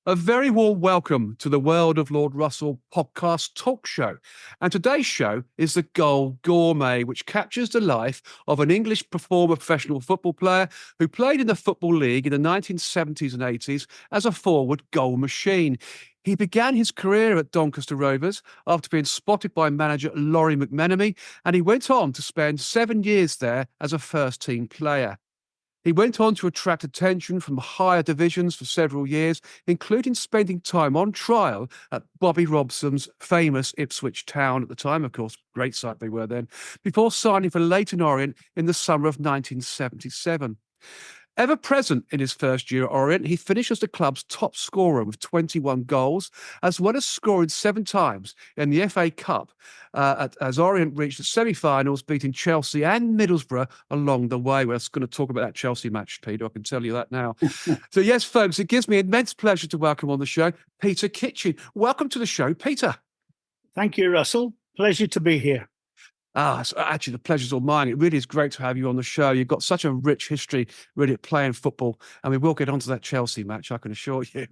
A very warm welcome to the World of Lord Russell podcast talk show. And today's show is the Goal Gourmet, which captures the life of an English former professional football player who played in the Football League in the 1970s and 80s as a forward goal machine. He began his career at Doncaster Rovers after being spotted by manager Laurie McMenemy, and he went on to spend 7 years there as a first-team player. He went on to attract attention from higher divisions for several years, including spending time on trial at Bobby Robson's famous Ipswich Town at the time, of course, great side they were then, before signing for Leyton Orient in the summer of 1977. Ever present in his first year at Orient, he finished as the club's top scorer with 21 goals, as well as scoring 7 times in the FA Cup, as Orient reached the semi-finals, beating Chelsea and Middlesbrough along the way. We're going to talk about that Chelsea match, Peter. I can tell you that now. So yes, folks, it gives me immense pleasure to welcome on the show Peter Kitchen. Welcome to the show, Peter. Thank you, Russell. Pleasure to be here. So actually, the pleasure's all mine. It really is great to have you on the show. You've got such a rich history, really, at playing football, and we will get onto that Chelsea match, I can assure you.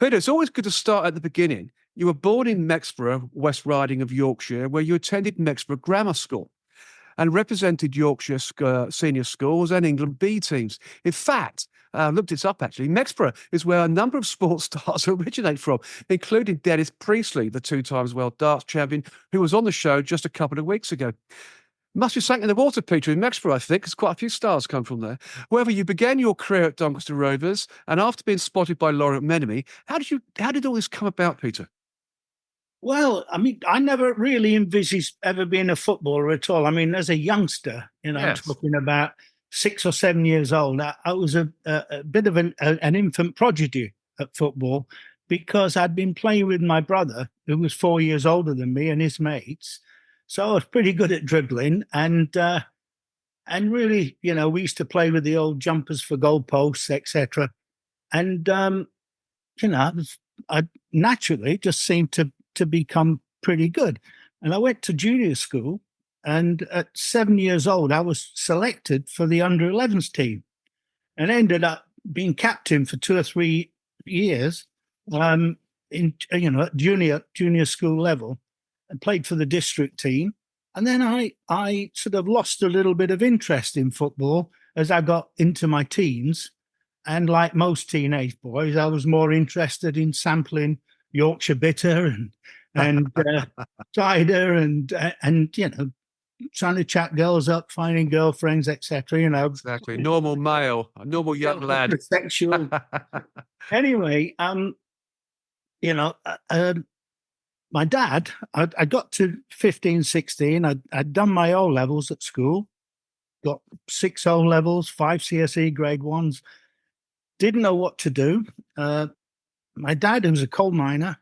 Peter, it's always good to start at the beginning. You were born in Mexborough, West Riding of Yorkshire, where you attended Mexborough Grammar School and represented Yorkshire senior schools and England B teams. In fact, I looked this up actually. Mexborough is where a number of sports stars originate from, including Dennis Priestley, the 2-time world darts champion, who was on the show just a couple of weeks ago. Must be sank in the water, Peter, in Mexborough, I think, because quite a few stars come from there. However, you began your career at Doncaster Rovers, and after being spotted by Laurie McMenemy, how did all this come about, Peter? Well, I mean, I never really envisaged ever being a footballer at all. I mean, as a youngster, Yes. talking about 6 or 7 years old, I was a bit of an infant prodigy at football because I'd been playing with my brother, who was 4 years older than me, and his mates. So I was pretty good at dribbling, and really, we used to play with the old jumpers for goalposts, etc. And I naturally just seemed to become pretty good. And I went to junior school, and at 7 years old, I was selected for the under-11s team and ended up being captain for 2 or 3 years at junior school level, and played for the district team. And then I sort of lost a little bit of interest in football as I got into my teens. And like most teenage boys, I was more interested in sampling Yorkshire bitter and cider and trying to chat girls up, finding girlfriends, etc. Exactly, normal male, a normal young lad. Sexual. Anyway, my dad, I got to 15, 16. I'd done my O levels at school, got 6 O levels, 5 CSE grade 1s. Didn't know what to do. My dad, who was a coal miner,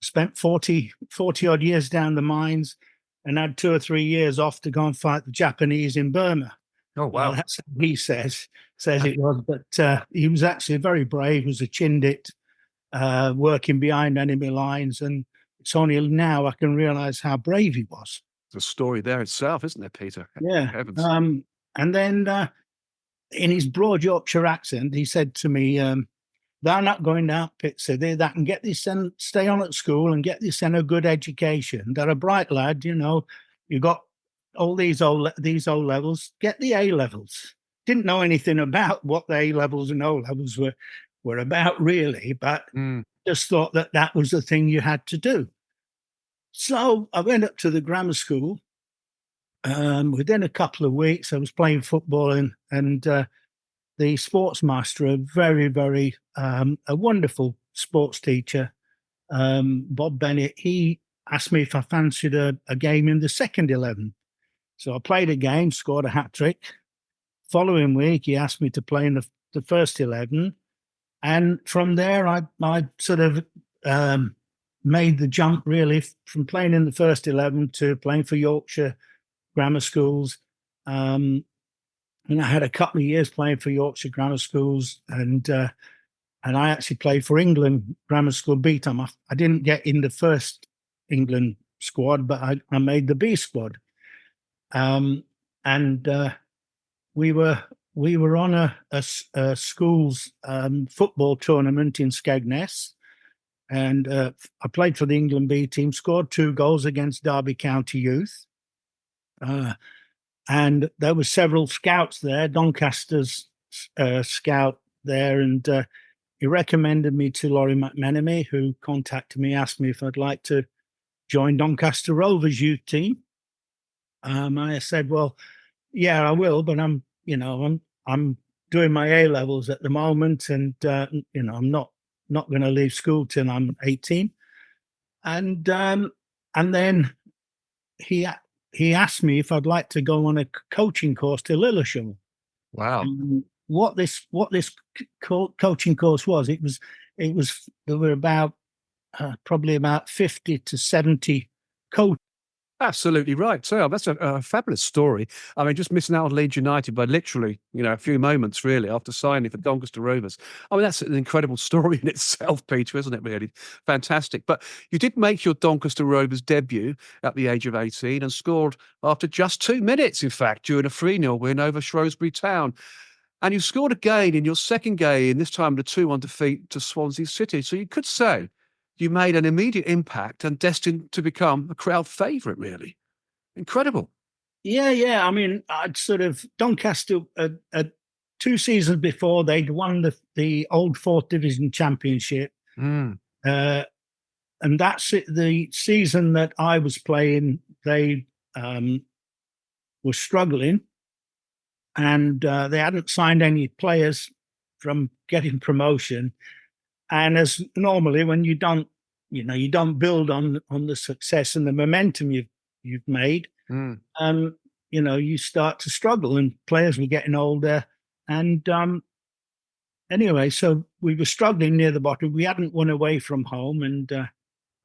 spent 40 odd years down the mines and had 2 or 3 years off to go and fight the Japanese in Burma. Oh, wow. That's what he says it was. But he was actually very brave. He was a Chindit, working behind enemy lines. And it's only now I can realize how brave he was. The story there itself, isn't it, Peter? Yeah. Heavens. And then in his broad Yorkshire accent, he said to me, they're not going down pit city. That can get this and stay on at school and get this and a good education. They're a bright lad, you got all these O levels, get the A levels. Didn't know anything about what the A levels and O levels were about really, but just thought that was the thing you had to do. So I went up to the grammar school. Within a couple of weeks, I was playing football and the sports master, a very, very a wonderful sports teacher, Bob Bennett, he asked me if I fancied a game in the second 11. So I played a game, scored a hat-trick. Following week, he asked me to play in the first 11. And from there, I sort of made the jump, really, from playing in the first 11 to playing for Yorkshire grammar schools. And I had a couple of years playing for Yorkshire grammar schools, and I actually played for England grammar school B team. I didn't get in the first England squad, but I made the B squad. And we were we were on a school's football tournament in Skegness, and I played for the England B team, scored 2 goals against Derby County Youth. And there were several scouts there, Doncaster's scout there, and he recommended me to Laurie McMenemy, who contacted me, asked me if I'd like to join Doncaster Rovers youth team. I said, well, yeah, I will, but I'm doing my A levels at the moment, and I'm not going to leave school till I'm 18. And then he asked me if I'd like to go on a coaching course to Lilleshall. Wow. What this coaching course was, there were about probably about 50 to 70 coaches. Absolutely right. So that's a fabulous story. I mean, just missing out on Leeds United by literally, a few moments, really, after signing for Doncaster Rovers. I mean, that's an incredible story in itself, Peter, isn't it, really? Fantastic. But you did make your Doncaster Rovers debut at the age of 18 and scored after just 2 minutes, in fact, during a 3-0 win over Shrewsbury Town. And you scored again in your second game, this time the 2-1 defeat to Swansea City. So you could say you made an immediate impact and destined to become a crowd favourite, really. Incredible. Yeah. I mean, I'd Doncaster, 2 seasons before, they'd won the old 4th Division Championship. And that's it. The season that I was playing, they were struggling, and they hadn't signed any players from getting promotion. And as normally, when you don't build on the success and the momentum you've made, you start to struggle, and players were getting older. And anyway, so we were struggling near the bottom. We hadn't won away from home, and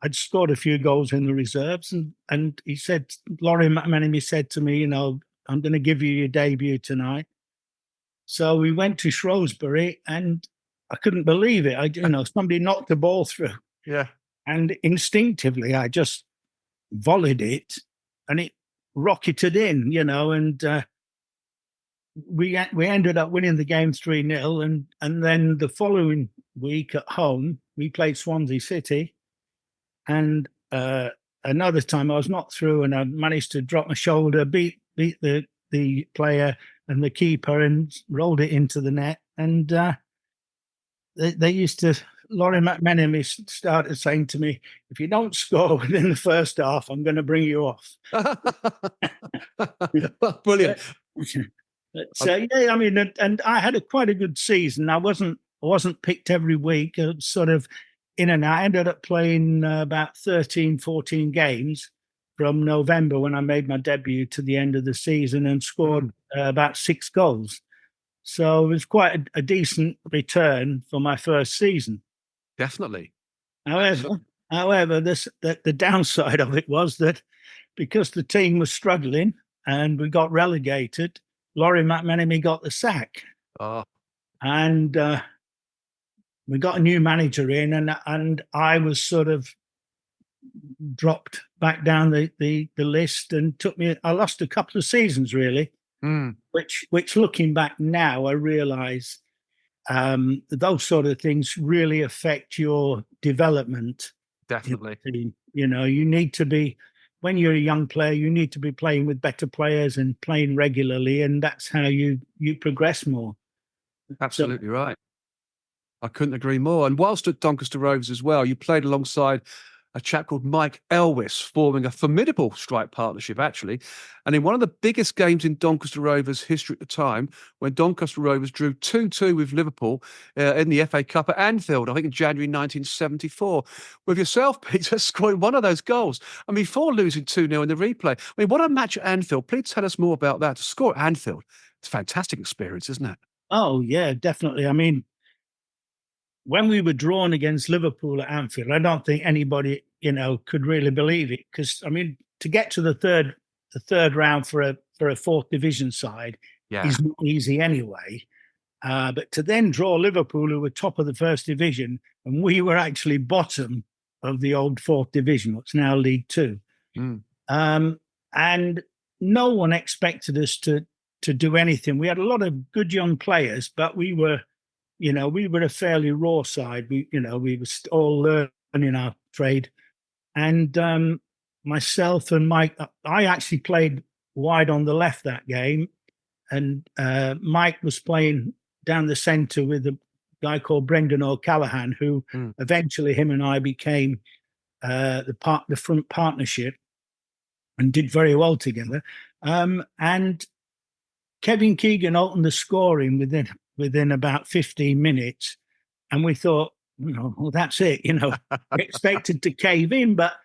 I'd scored a few goals in the reserves. And he said, Laurie McMenemy said to me, I'm going to give you your debut tonight. So we went to Shrewsbury, and I couldn't believe it. Somebody knocked the ball through. Yeah. And instinctively, I just volleyed it, and it rocketed in, and we ended up winning the game 3-0. And then the following week at home, we played Swansea City. And another time I was knocked through, and I managed to drop my shoulder, beat the player and the keeper, and rolled it into the net. And they used to, Laurie McMenemy started saying to me, if you don't score within the first half, I'm going to bring you off. Brilliant. Yeah, I mean, and I had quite a good season. I wasn't picked every week, sort of in and out. I ended up playing about 13, 14 games from November, when I made my debut, to the end of the season, and scored about 6 goals. So it was quite a decent return for my first season. Definitely. However, the downside of it was that because the team was struggling and we got relegated, Laurie McMenemy got the sack. And we got a new manager in, and I was sort of dropped back down the list, and I lost a couple of seasons, really, which looking back now, I realise those sort of things really affect your development. Definitely. You need to be, when you're a young player, you need to be playing with better players and playing regularly, and that's how you progress more. Absolutely right. I couldn't agree more. And whilst at Doncaster Rovers as well, you played alongside a chap called Mike Elwis, forming a formidable strike partnership, actually. And in one of the biggest games in Doncaster Rovers history at the time, when Doncaster Rovers drew 2-2 with Liverpool in the FA Cup at Anfield, I think in January 1974, with yourself, Peter, scoring one of those goals. I mean, before losing 2-0 in the replay. I mean, what a match at Anfield. Please tell us more about that. To score at Anfield, it's a fantastic experience, isn't it? Oh, yeah, definitely. I mean, when we were drawn against Liverpool at Anfield, I don't think anybody, could really believe it, because, I mean, to get to the third round for a 4th division side is not easy anyway. But to then draw Liverpool, who were top of the 1st division, and we were actually bottom of the old 4th division, what's now League Two. And no one expected us to to do anything. We had a lot of good young players, but we were a fairly raw side. We were all learning our trade. And myself and Mike, I actually played wide on the left that game, and Mike was playing down the centre with a guy called Brendan O'Callaghan, who eventually him and I became the front partnership and did very well together. And Kevin Keegan opened the scoring within about 15 minutes, and we thought, well, that's it. We expected to cave in, but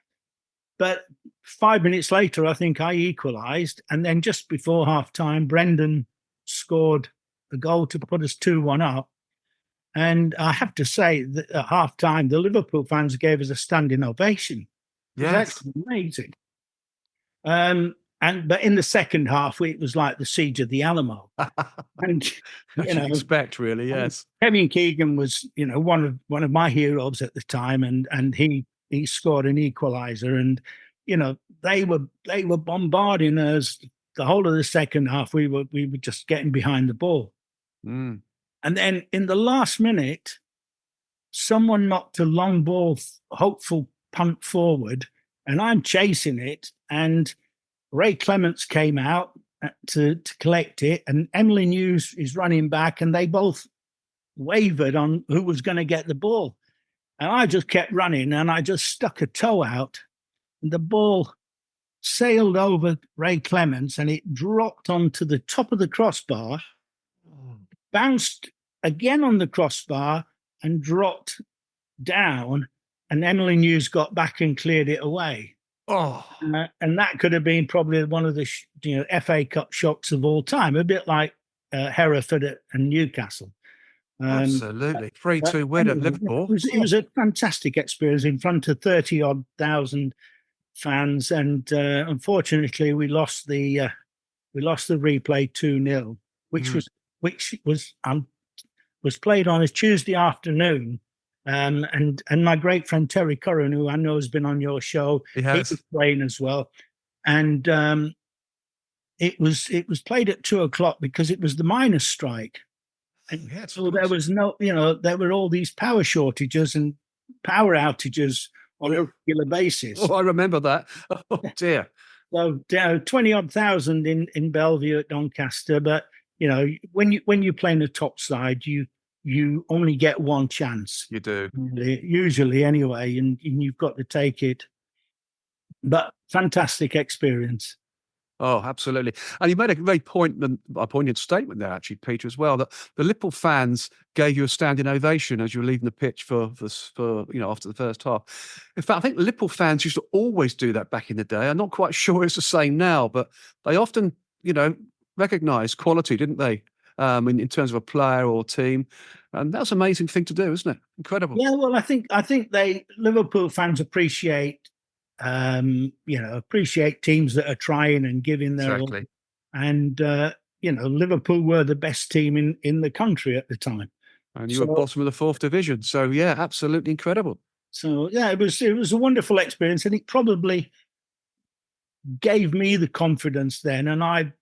5 minutes later, I think I equalised, and then just before half time, Brendan scored a goal to put us 2-1 up. And I have to say that at half time, the Liverpool fans gave us a standing ovation. It was actually amazing. But in the second half, it was like the siege of the Alamo. And you expect, really, yes. Kevin Keegan was, one of my heroes at the time, and he scored an equaliser, and they were bombarding us the whole of the second half. We were just getting behind the ball. And then in the last minute, someone knocked a long ball, hopeful punt forward, and I'm chasing it. And Ray Clements came out to collect it, and Emily News is running back, and they both wavered on who was going to get the ball. And I just kept running, and I just stuck a toe out, and the ball sailed over Ray Clements, and it dropped onto the top of the crossbar, bounced again on the crossbar, and dropped down, and Emily News got back and cleared it away. And that could have been probably one of the FA Cup shocks of all time, a bit like Hereford and Newcastle. Absolutely. 3-2 win at Liverpool. It was a fantastic experience in front of 30-odd thousand fans, and unfortunately we lost the replay 2-0, which was played on a Tuesday afternoon. And my great friend Terry Curran, who I know has been on your show, he was playing as well. And it was played at 2:00 because it was the miners' strike. And so there was there were all these power shortages and power outages on a regular basis. I remember that. Oh dear. So 20-odd thousand in Bellevue at Doncaster, but when you play in the top side, you only get one chance. You do. Usually anyway, and you've got to take it. But fantastic experience. Oh, absolutely. And you made a very poignant statement there, actually, Peter, as well, that the Liverpool fans gave you a standing ovation as you were leaving the pitch for after the first half. In fact, I think Liverpool fans used to always do that back in the day. I'm not quite sure it's the same now, but they often, recognised quality, didn't they? In terms of a player or team, and that's an amazing thing to do, isn't it? Incredible. Yeah, well, I think Liverpool fans appreciate teams that are trying and giving their all. And Liverpool were the best team in the country at the time, and you were bottom of the 4th division. So yeah, absolutely incredible. So yeah, it was a wonderful experience, and it probably gave me the confidence then, and I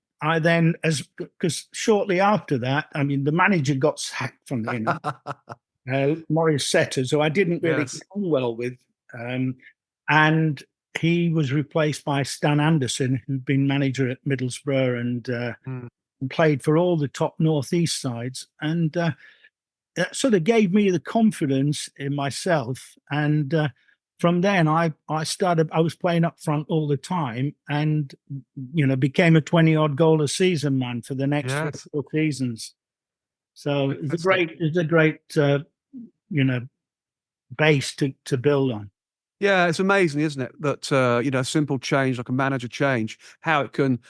then, because shortly after that, the manager got sacked from the Maurice Setters, who I didn't really get on well with, and he was replaced by Stan Anderson, who'd been manager at Middlesbrough and played for all the top northeast sides, and that sort of gave me the confidence in myself, and from then, I was playing up front all the time, and became a 20-odd goal a season man for the next 4 seasons. So it's a great base to build on. Yeah, it's amazing, isn't it? That a simple change like a manager change, how it can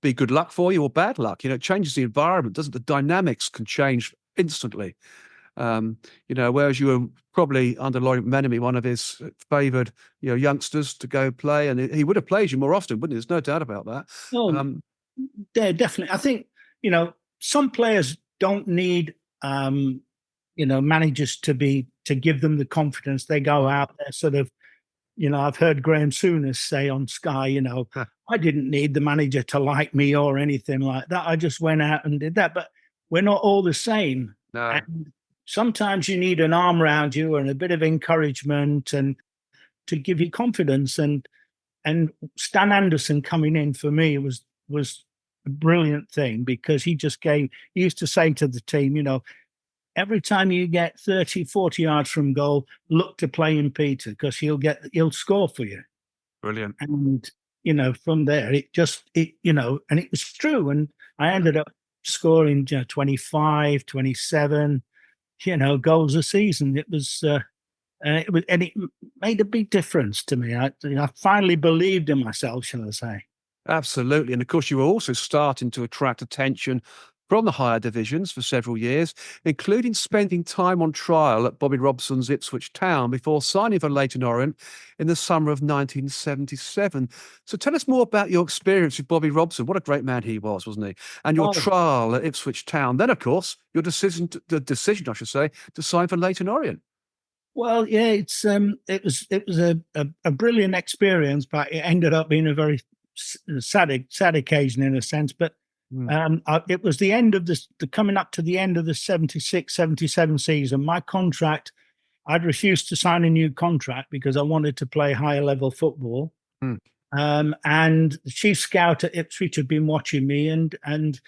be good luck for you or bad luck. It changes the environment, doesn't it? The dynamics can change instantly. Whereas you were probably under Laurent Menemy, one of his favoured, youngsters to go play, and he would have played you more often, wouldn't he? There's no doubt about that. Oh, yeah, definitely. I think some players don't need managers to give them the confidence. They go out there sort of. I've heard Graham Souness say on Sky, I didn't need the manager to like me or anything like that. I just went out and did that. But we're not all the same. No. And sometimes you need an arm around you and a bit of encouragement and to give you confidence. And Stan Anderson coming in for me was a brilliant thing, because he used to say to the team, every time you get 30, 40 yards from goal, look to play in Peter, because he'll score for you. Brilliant. And, from there, and it was true. And I ended up scoring 25, 27, goals a season. It was, and it made a big difference to me. I finally believed in myself, shall I say. Absolutely. And of course, you were also starting to attract attention from the higher divisions for several years, including spending time on trial at Bobby Robson's Ipswich Town before signing for Leyton Orient in the summer of 1977. So tell us more about your experience with Bobby Robson. What a great man he was, wasn't he? And your trial at Ipswich Town. Then, of course, your decision, to sign for Leyton Orient. Well, yeah, it was a brilliant experience, but it ended up being a very sad occasion in a sense. But it was the end of coming up to the end of the 76-77 season. My contract, I'd refused to sign a new contract because I wanted to play higher level football. And the chief scout at Ipswich had been watching me, and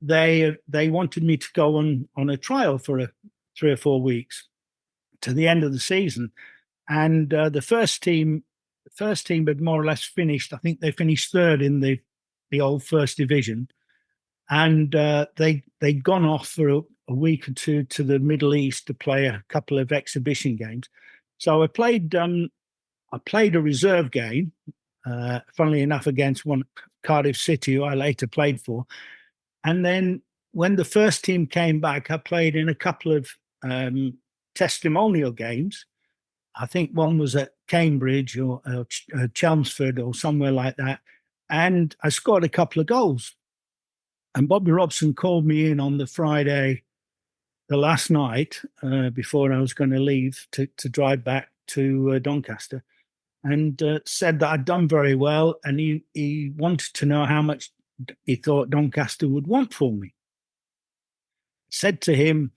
they wanted me to go on a trial for 3 or 4 weeks to the end of the season. And the first team had more or less finished. I think they finished third in the old first division. And they'd gone off for a week or two to the Middle East to play a couple of exhibition games. So I played a reserve game, funnily enough, against Cardiff City, who I later played for. And then when the first team came back, I played in a couple of testimonial games. I think one was at Cambridge or Chelmsford or somewhere like that. And I scored a couple of goals. And Bobby Robson called me in on the Friday, the last night, before I was going to leave to drive back to Doncaster, and said that I'd done very well. And he wanted to know how much he thought Doncaster would want for me. Said to him,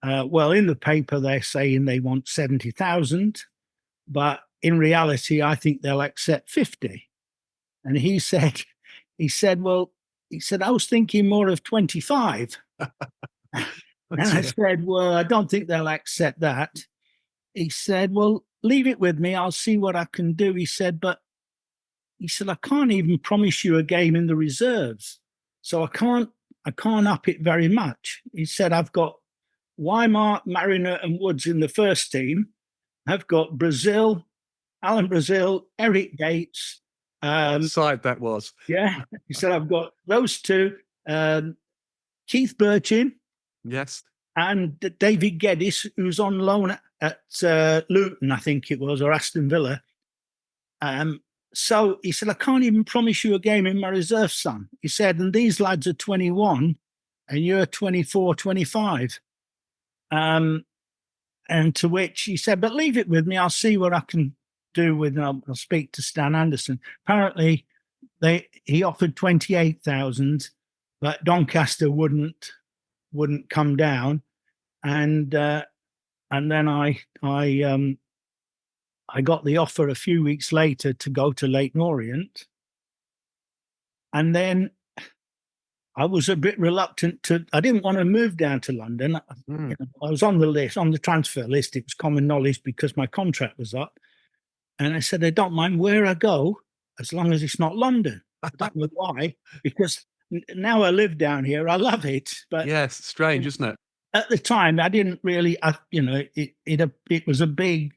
well, in the paper, they're saying they want 70,000, but in reality, I think they'll accept 50. And he said, I was thinking more of 25. And I said, well, I don't think they'll accept that. He said, well, leave it with me. I'll see what I can do. He said, I can't even promise you a game in the reserves. So I can't up it very much. He said, I've got Weimar, Mariner and Woods in the first team. I've got Brazil, Alan Brazil, Eric Gates. Side that was. Yeah. He said, I've got those two, Keith Birchin. Yes. And David Geddes, who's on loan at Luton, I think it was, or Aston Villa. So he said, I can't even promise you a game in my reserve, son. He said, and these lads are 21 and you're 24, 25. And to which he said, but leave it with me. I'll see what I can do with, I'll speak to Stan Anderson. Apparently he offered 28,000, but Doncaster wouldn't come down. And then I got the offer a few weeks later to go to Leyton Orient. And then I was a bit reluctant I didn't want to move down to London. I was on the list, on the transfer list. It was common knowledge because my contract was up. And I said, I don't mind where I go as long as it's not London. I don't know why, because now I live down here. I love it. But yes, strange, isn't it? At the time, I didn't really, it was a big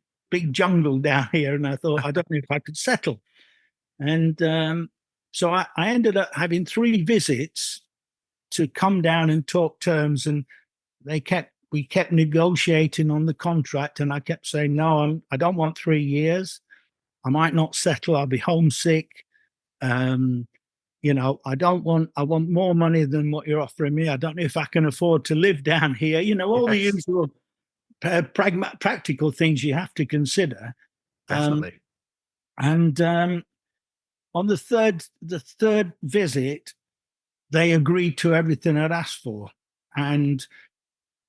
jungle down here. And I thought, I don't know if I could settle. And so I ended up having 3 visits to come down and talk terms. And we kept negotiating on the contract. And I kept saying, no, I don't want 3 years. I might not settle. I'll be homesick. I want more money than what you're offering me. I don't know if I can afford to live down here. All the usual practical things you have to consider. Definitely. And on the third visit, they agreed to everything I'd asked for, and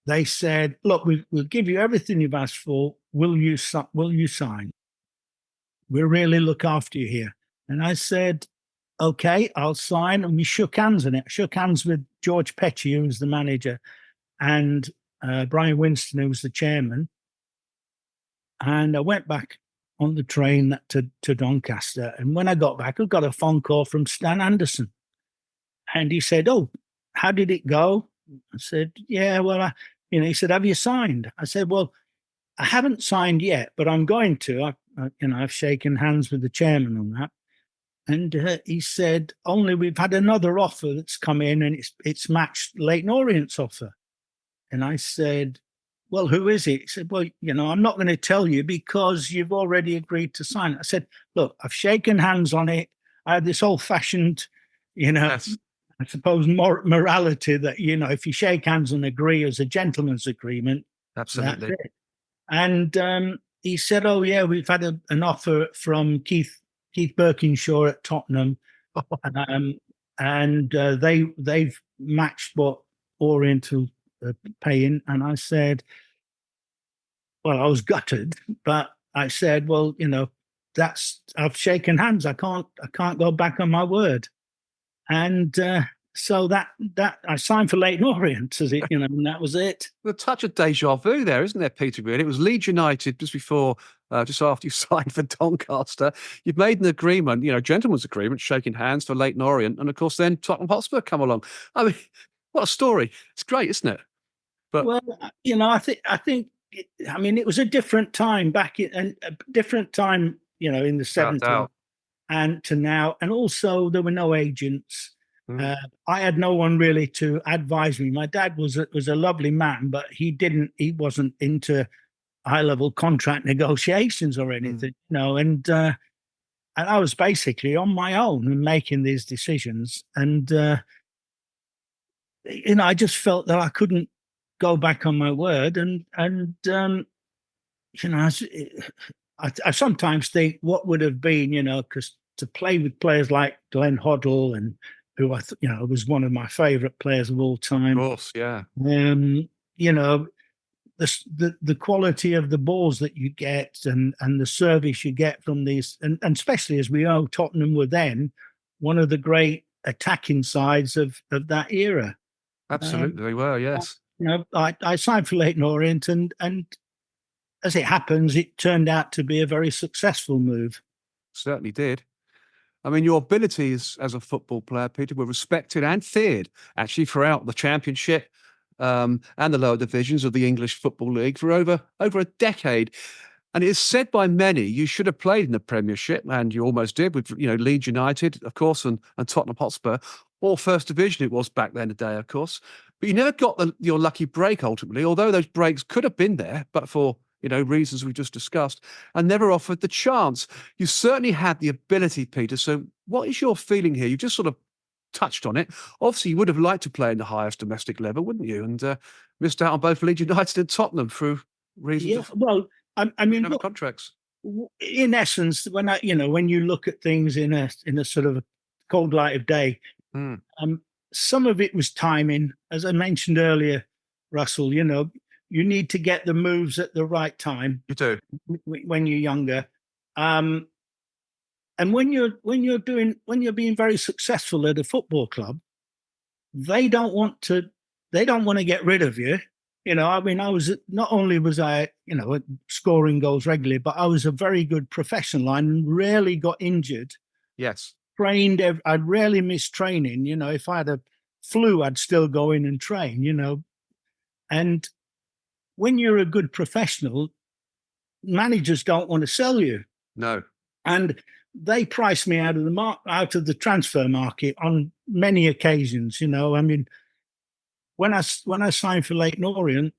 they said, "Look, we'll give you everything you've asked for. Will you sign? We'll really look after you here." And I said, "Okay, I'll sign." And we shook hands on it. I shook hands with George Petty, who was the manager, and Brian Winston, who was the chairman. And I went back on the train to Doncaster. And when I got back, I got a phone call from Stan Anderson. And he said, "Oh, how did it go?" I said, "Yeah, well, he said, "Have you signed?" I said, "Well, I haven't signed yet, but I'm going to. I've shaken hands with the chairman on that." And he said, "Only we've had another offer that's come in, and it's matched Leyton Orient's offer." And I said, "Well, who is it?" He said, "Well, I'm not going to tell you because you've already agreed to sign it." I said, "Look, I've shaken hands on it. I had this old-fashioned, Yes. I suppose, morality that, if you shake hands and agree as a gentleman's agreement, Absolutely. that's it." And he said, "Oh, yeah, we've had an offer from Keith Birkinshaw at Tottenham, and they've matched what Oriental paying." And I said, well, I was gutted, but I said, "Well, I've shaken hands. I can't go back on my word." And so that I signed for Leyton Orient, and that was it. A touch of deja vu there, isn't there, Peter? Really, it was Leeds United just after you signed for Doncaster. You've made an agreement, gentleman's agreement, shaking hands for Leyton Orient, and of course, then Tottenham Hotspur come along. I mean, what a story! It's great, isn't it? But well, I think, it was a different time and a different time, in the without 70s doubt. and to now, and also there were no agents. Mm. I had no one really to advise me. My dad was a lovely man, but he wasn't into high-level contract negotiations or anything, and I was basically on my own and making these decisions. And I just felt that I couldn't go back on my word. And I sometimes think what would have been, because to play with players like Glenn Hoddle, and who was one of my favourite players of all time. Of course, yeah. The quality of the balls that you get and the service you get from these, and especially as we know, Tottenham were then one of the great attacking sides of that era. Absolutely, they were, yes. I signed for Leyton Orient, and as it happens, it turned out to be a very successful move. Certainly did. I mean, your abilities as a football player, Peter, were respected and feared actually throughout the Championship and the lower divisions of the English Football League for over a decade. And it is said by many you should have played in the Premiership, and you almost did with Leeds United, of course, and Tottenham Hotspur, or First Division it was back then a day, of course. But you never got your lucky break ultimately, although those breaks could have been there, but for reasons we just discussed, and never offered the chance. You certainly had the ability, Peter. So what is your feeling here? You just sort of touched on it. Obviously, you would have liked to play in the highest domestic level, wouldn't you? And missed out on both Leeds United and Tottenham through reasons of look, contracts. In essence, when you look at things in a sort of a cold light of day, some of it was timing. As I mentioned earlier, Russell, you need to get the moves at the right time. You do when you're younger, and when you're being very successful at a football club, they don't want to get rid of you. I was scoring goals regularly, but I was a very good professional. I rarely got injured. Yes, trained. I'd rarely miss training. If I had a flu, I'd still go in and train. And when you're a good professional, managers don't want to sell you. No. And they priced me out of the transfer market on many occasions. When I signed for Leyton Orient,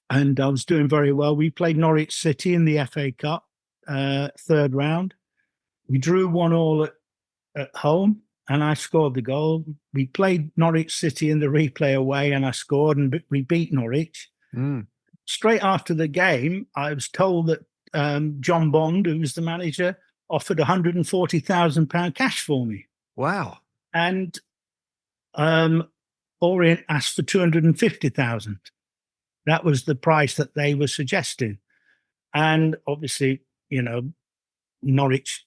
and I was doing very well, we played Norwich City in the FA Cup, third round. We drew 1-1 at home, and I scored the goal. We played Norwich City in the replay away, and I scored, and we beat Norwich. Straight after the game, I was told that John Bond, who was the manager, offered £140,000 cash for me. Wow. And Orient asked for 250,000. That was the price that they were suggesting. And obviously, Norwich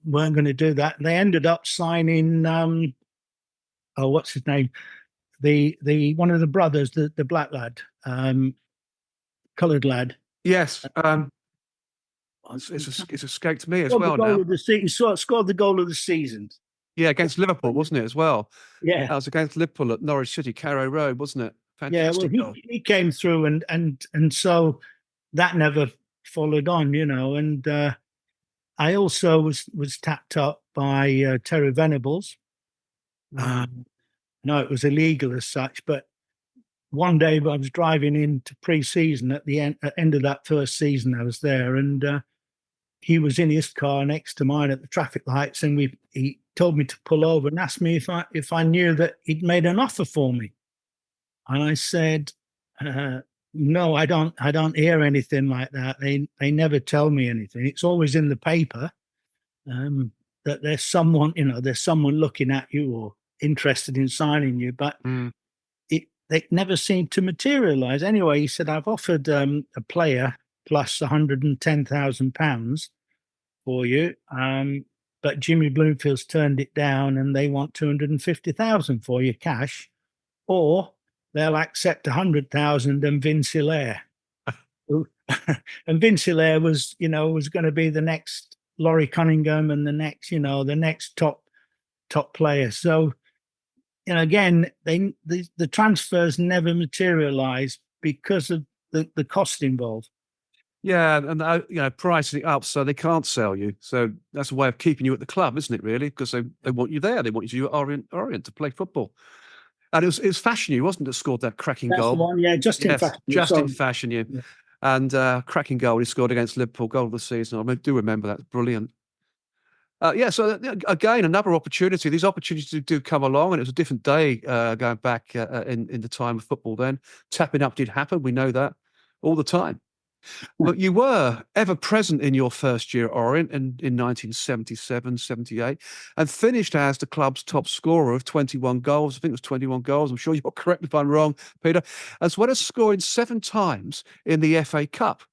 weren't going to do that. They ended up signing, what's his name? The one of the brothers, the black lad, coloured lad. Yes. It's escaped me as well now. He scored the goal of the season. Yeah, against Liverpool, wasn't it, as well? Yeah. That was against Liverpool at Norwich City, Carrow Road, wasn't it? Fantastic goal. He came through and so that never followed on, and I also was tapped up by Terry Venables. No, it was illegal as such, but one day I was driving into pre-season at the end of that first season I was there, and he was in his car next to mine at the traffic lights, and he told me to pull over and asked me if I knew that he'd made an offer for me. And I said, no, I don't hear anything like that. They never tell me anything. It's always in the paper that there's someone looking at you or interested in signing you, but they never seemed to materialize. Anyway, he said, I've offered a player plus £110,000 for you, but Jimmy Bloomfield's turned it down and they want 250,000 for you cash, or they'll accept 100,000 and Vince Hilaire. And Vince Hilaire was going to be the next Laurie Cunningham and the next top player. So, again, the transfers never materialised because of the cost involved. Yeah, and pricing it up so they can't sell you. So that's a way of keeping you at the club, isn't it? Really, because they want you there. They want you at Orient to play football. And it was Fashion, wasn't it, that scored that cracking goal? That's the one, yeah, Justin Fashion, yeah. And cracking goal he scored against Liverpool, goal of the season. I do remember that. Brilliant. So again, another opportunity. These opportunities do come along, and it was a different day going back in the time of football then. Tapping up did happen. We know that all the time. But you were ever present in your first year at Orient in 1977-78 and finished as the club's top scorer of 21 goals. I think it was 21 goals. I'm sure you'll correct me if I'm wrong, Peter. As well as scoring 7 times in the FA Cup.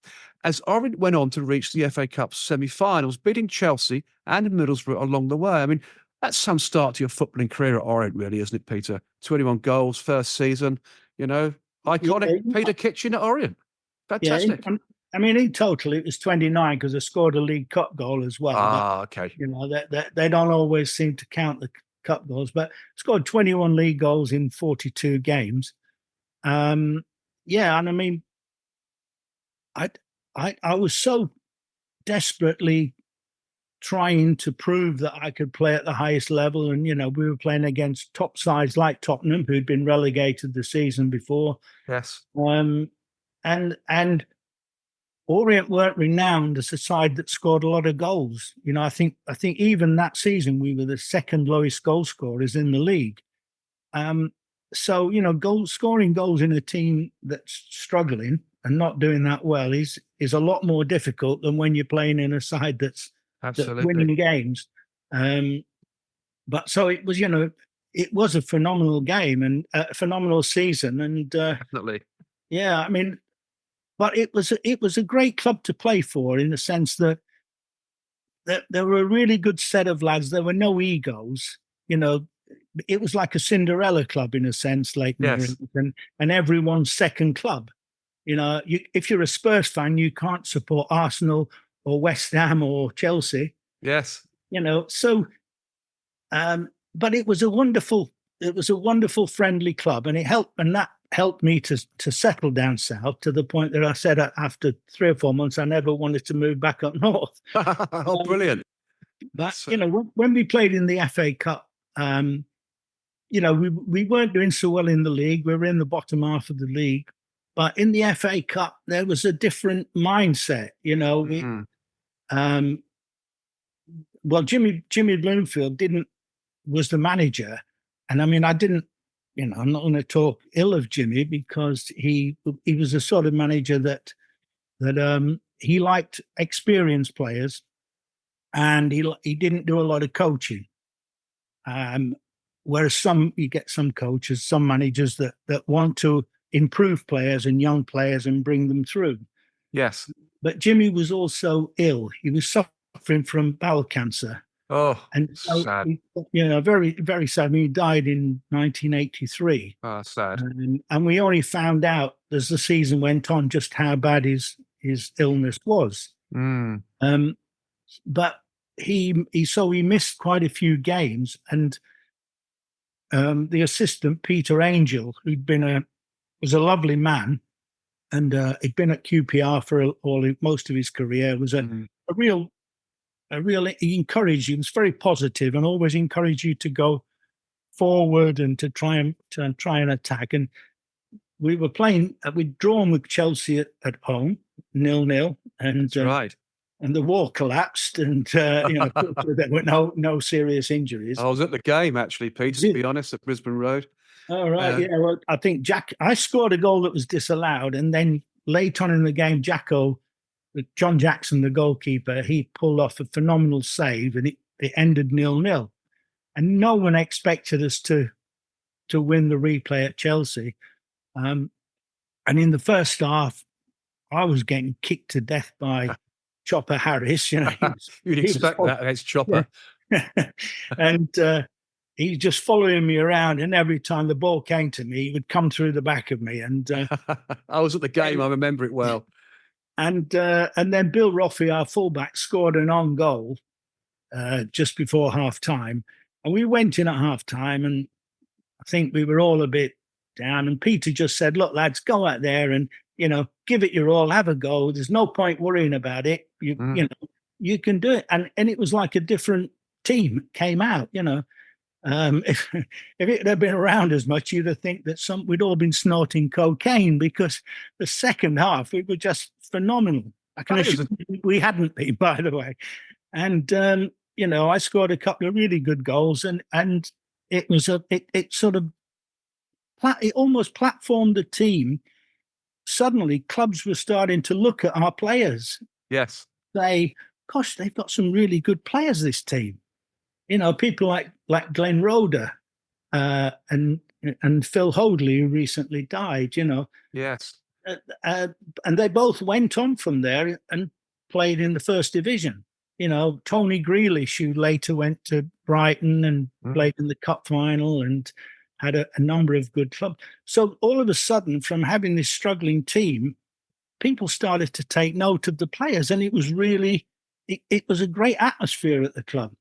As Orient went on to reach the FA Cup semi-finals, beating Chelsea and Middlesbrough along the way. I mean, that's some start to your footballing career at Orient, really, isn't it, Peter? 21 goals, first season, iconic. Yeah. Peter Kitchen at Orient. Fantastic. Yeah, in total it was 29 because I scored a League Cup goal as well. Okay. They don't always seem to count the cup goals, but scored 21 league goals in 42 games. And I was so desperately trying to prove that I could play at the highest level, and we were playing against top sides like Tottenham, who'd been relegated the season before. Yes. And Orient weren't renowned as a side that scored a lot of goals. I think even that season we were the second lowest goal scorers in the league. So scoring goals in a team that's struggling and not doing that well is a lot more difficult than when you're playing in a side that's winning games. But so it was, it was a phenomenal game and a phenomenal season, and definitely, yeah. But it was a great club to play for in the sense that there were a really good set of lads. There were no egos. It was like a Cinderella club in a sense, Leyton Orient, and everyone's second club. If you're a Spurs fan, you can't support Arsenal or West Ham or Chelsea. Yes. So, but it was a wonderful, friendly club, and that helped me to settle down south to the point that I said after 3 or 4 months, I never wanted to move back up north. Oh, brilliant. But, when we played in the FA Cup, we weren't doing so well in the league. We were in the bottom half of the league. But in the FA Cup, there was a different mindset, Well, Jimmy Bloomfield was the manager. And I didn't, I'm not going to talk ill of Jimmy because he was the sort of manager that he liked experienced players. and he didn't do a lot of coaching. Whereas you get some coaches, some managers that want to improve players and young players and bring them through. Yes. But Jimmy was also ill. He was suffering from bowel cancer. Oh, And so, sad. very, very sad. I mean, he died in 1983. Oh, sad. And we only found out as the season went on just how bad his illness was. Mm. But he missed quite a few games. And the assistant, Peter Angel, who'd was a lovely man, and he'd been at QPR for most of his career, was a real. He encouraged you. He was very positive and always encouraged you to go forward and to try and attack. And we were playing. We'd drawn with Chelsea at home, 0-0, and That's right. And the wall collapsed, and there were no serious injuries. I was at the game actually, Peter. To be honest, at Brisbane Road. Oh right, yeah. Well, I think I scored a goal that was disallowed, and then late on in the game, John Jackson, the goalkeeper, he pulled off a phenomenal save, and it ended 0-0. And no one expected us to win the replay at Chelsea. And in the first half, I was getting kicked to death by Chopper Harris. You'd expect that against Chopper. Yeah. And he's just following me around, and every time the ball came to me, he would come through the back of me. And I was at the game. I remember it well. And then Bill Roffey, our fullback, scored an on goal just before half time. And we went in at half time, and I think we were all a bit down. And Peter just said, "Look, lads, go out there and, give it your all, have a go. There's no point worrying about it. You can do it." And it was like a different team came out, If it had been around as much, you'd have think that we'd all been snorting cocaine, because the second half we were just phenomenal. I can assure you we hadn't been, by the way. And I scored a couple of really good goals, and it was it almost platformed the team. Suddenly, clubs were starting to look at our players. Yes. Say, "Gosh, they've got some really good players, this team." People like Glenn Roeder and Phil Hoadley, who recently died. Yes. And they both went on from there and played in the first division. Tony Grealish, who later went to Brighton and played in the cup final and had a number of good clubs. So all of a sudden, from having this struggling team, people started to take note of the players, and it was really, it was a great atmosphere at the club.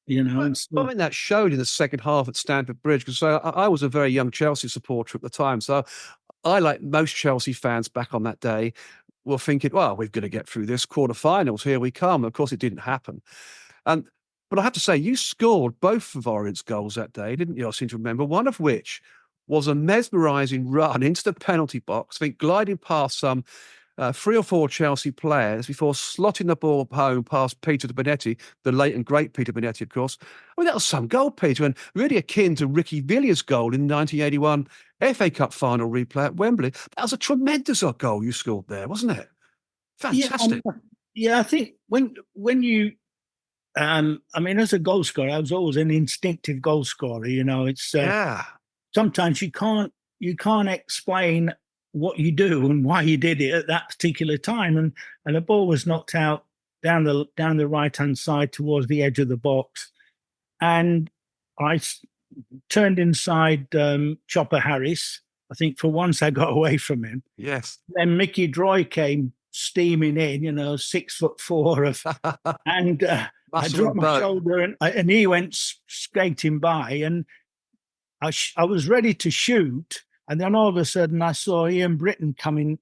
I think that showed in the second half at Stamford Bridge, because I was a very young Chelsea supporter at the time. So I, like most Chelsea fans back on that day, were thinking, well, we've got to get through this quarterfinals. Here we come. Of course, it didn't happen. But I have to say, you scored both of Orient's goals that day, didn't you? I seem to remember, one of which was a mesmerising run into the penalty box, I think gliding past some 3 or 4 Chelsea players before slotting the ball home past Peter Bonetti, the late and great Peter Bonetti, of course. I mean, that was some goal, Peter, and really akin to Ricky Villiers' goal in the 1981 FA Cup final replay at Wembley. That was a tremendous goal you scored there, wasn't it? Fantastic. Yeah, I think when you, as a goal scorer, I was always an instinctive goal scorer. It's sometimes you can't explain what you do and why you did it at that particular time, and the ball was knocked out down the right hand side towards the edge of the box, and I turned inside Chopper Harris. I think for once I got away from him. Yes. Then Mickey Droy came steaming in, 6'4" and I dropped my shoulder, and he went skating by, and I was ready to shoot. And then all of a sudden, I saw Ian Britton coming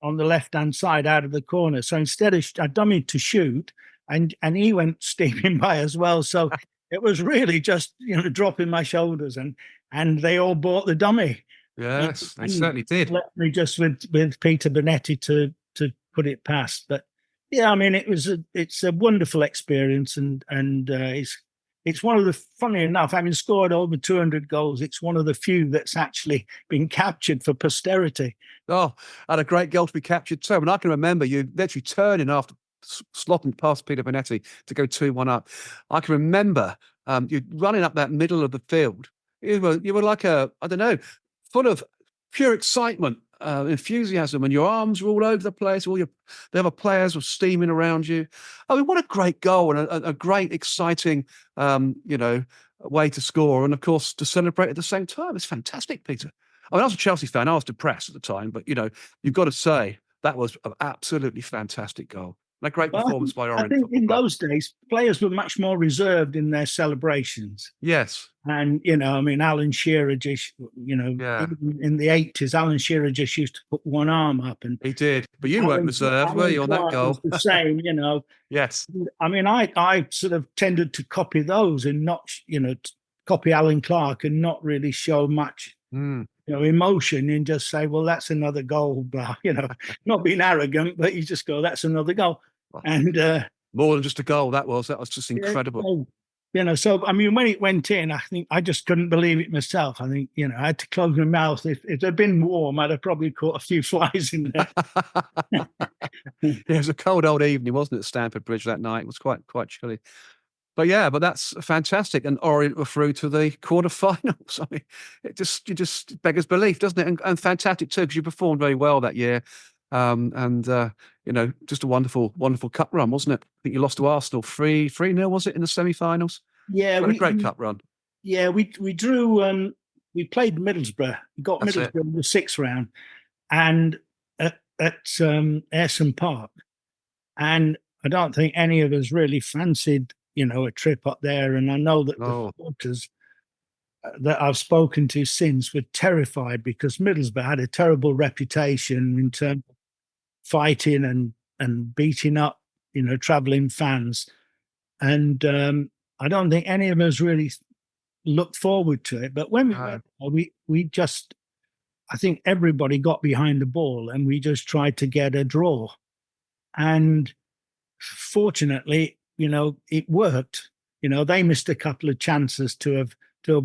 on the left-hand side out of the corner. So instead of, I dummied to shoot, and he went steaming by as well. So it was really just, dropping my shoulders, and they all bought the dummy. Yes, they certainly did. Left me just with Peter Bonetti to put it past. But yeah, it's a wonderful experience, and it's one of the, funny enough, having scored over 200 goals, it's one of the few that's actually been captured for posterity. Oh, and a great goal to be captured too. And I can remember you literally turning after slopping past Peter Bonetti to go 2-1 up. I can remember you running up that middle of the field. You were like I don't know, full of pure excitement, enthusiasm, and your arms were all over the place. All the other players were steaming around you. I mean, what a great goal and a great, exciting, way to score, and of course to celebrate at the same time. It's fantastic, Peter. I mean, I was a Chelsea fan. I was depressed at the time, but you've got to say that was an absolutely fantastic goal. And a great performance by Orient. I think in those days, players were much more reserved in their celebrations. Yes. And, Alan Shearer just, in the 80s, Alan Shearer just used to put one arm up. And he did. But you weren't reserved, were you, on that goal? The same, Yes. I mean, I sort of tended to copy those and not, copy Alan Clark and not really show much, emotion and just say, well, that's another goal, blah, not being arrogant, but you just go, that's another goal. And more than just a goal, that was just incredible. So, I mean, when it went in, I think I just couldn't believe it myself. I think, I had to close my mouth. If it had been warm, I'd have probably caught a few flies in there. It was a cold old evening, wasn't it, at Stamford Bridge that night? It was quite chilly. But that's fantastic. And Orient were through to the quarterfinals. I mean, it just beggars belief, doesn't it? And fantastic too, because you performed very well that year. Just a wonderful, wonderful cup run, wasn't it? I think you lost to Arsenal 3-0, was it, in the semi-finals? Yeah, what a great cup run. Yeah, we drew. We played Middlesbrough. We got Middlesbrough in the 6th round, and at Ayresome Park, and I don't think any of us really fancied, a trip up there. And I know that the supporters that I've spoken to since were terrified because Middlesbrough had a terrible reputation in terms of fighting and beating up, travelling fans. And I don't think any of us really looked forward to it. But when we went, we just, I think everybody got behind the ball and we just tried to get a draw. And fortunately, it worked. They missed a couple of chances to have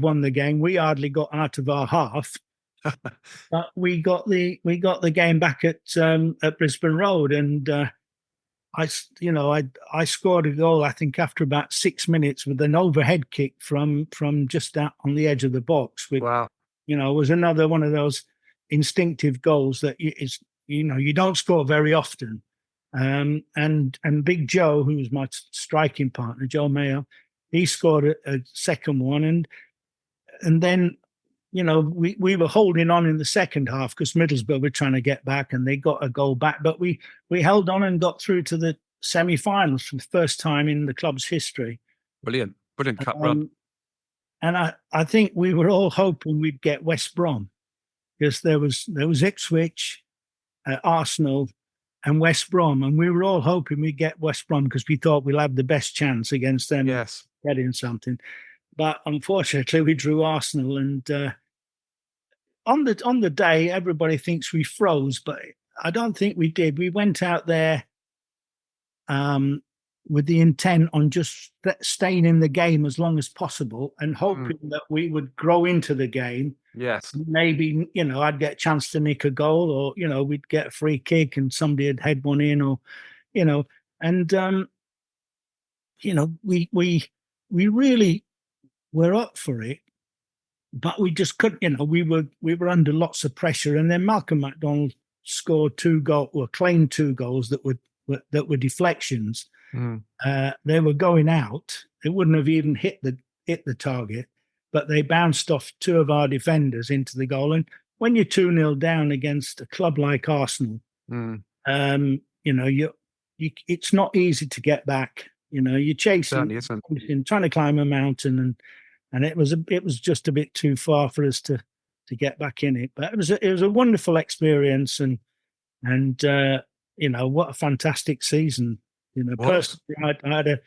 won the game. We hardly got out of our half, but we got the game back at Brisbane Road, and I scored a goal, I think, after about 6 minutes with an overhead kick from just out on the edge of the box. Wow! Was another one of those instinctive goals that you don't score very often. And Big Joe, who was my striking partner, Joe Mayo, he scored a second one, and then we were holding on in the second half because Middlesbrough were trying to get back, and they got a goal back, but we held on and got through to the semi-finals for the first time in the club's history. Brilliant cup run. And I think we were all hoping we'd get West Brom, because there was Ipswich, Arsenal, and West Brom, and we were all hoping we'd get West Brom because we thought we'll have the best chance against them. Yes, getting something. But unfortunately, we drew Arsenal, and on the day, everybody thinks we froze, but I don't think we did. We went out there with the intent on just staying in the game as long as possible and hoping that we would grow into the game. Yes. Maybe, I'd get a chance to nick a goal, or, we'd get a free kick and somebody would head one in, or, and, we really were up for it, but we just couldn't, we were under lots of pressure. And then Malcolm McDonald scored 2 goals, or claimed 2 goals that were deflections. They were going out. They wouldn't have even hit the target, but they bounced off 2 of our defenders into the goal. And when you're 2-0 down against a club like Arsenal, it's not easy to get back. You're chasing, trying to climb a mountain, and it was just a bit too far for us to get back in it. But it was a wonderful experience, and what a fantastic season. Personally, I had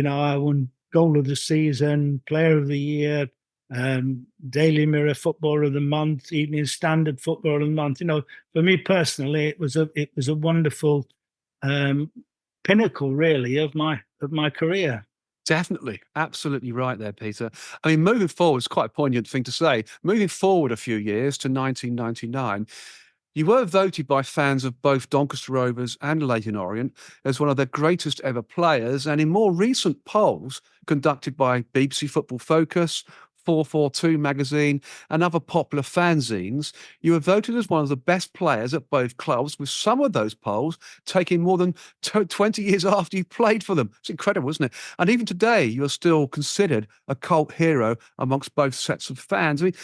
I won goal of the season, player of the year, Daily Mirror Footballer of the Month, Evening Standard Footballer of the Month. For me personally, it was a wonderful pinnacle, really, of my career. Definitely. Absolutely right there, Peter. I mean, moving forward, it's quite a poignant thing to say. Moving forward a few years to 1999, You were voted by fans of both Doncaster Rovers and Leyton Orient as one of their greatest ever players. And in more recent polls conducted by BBC Football Focus, 442 magazine, and other popular fanzines, you were voted as one of the best players at both clubs, with some of those polls taking more than 20 years after you played for them. It's incredible, isn't it? And even today, you're still considered a cult hero amongst both sets of fans. I mean,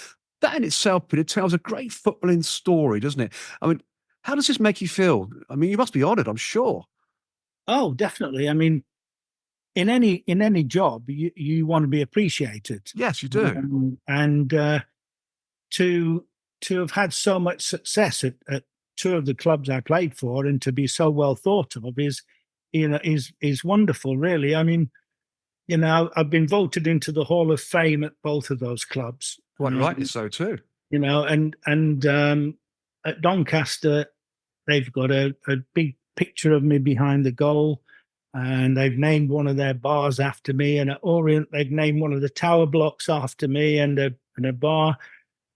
that in itself, Peter, tells a great footballing story, doesn't it? I mean, how does this make you feel? I mean, you must be honoured, I'm sure. Oh, definitely. I mean, in any job, you want to be appreciated, Yes, you do. and to have had so much success at two of the clubs I played for, and to be so well thought of is wonderful. Really, I mean, I've been voted into the Hall of Fame at both of those clubs. Quite rightly so too. And at Doncaster, they've got a big picture of me behind the goal, and they've named one of their bars after me. And at Orient, they've named one of the tower blocks after me, and a bar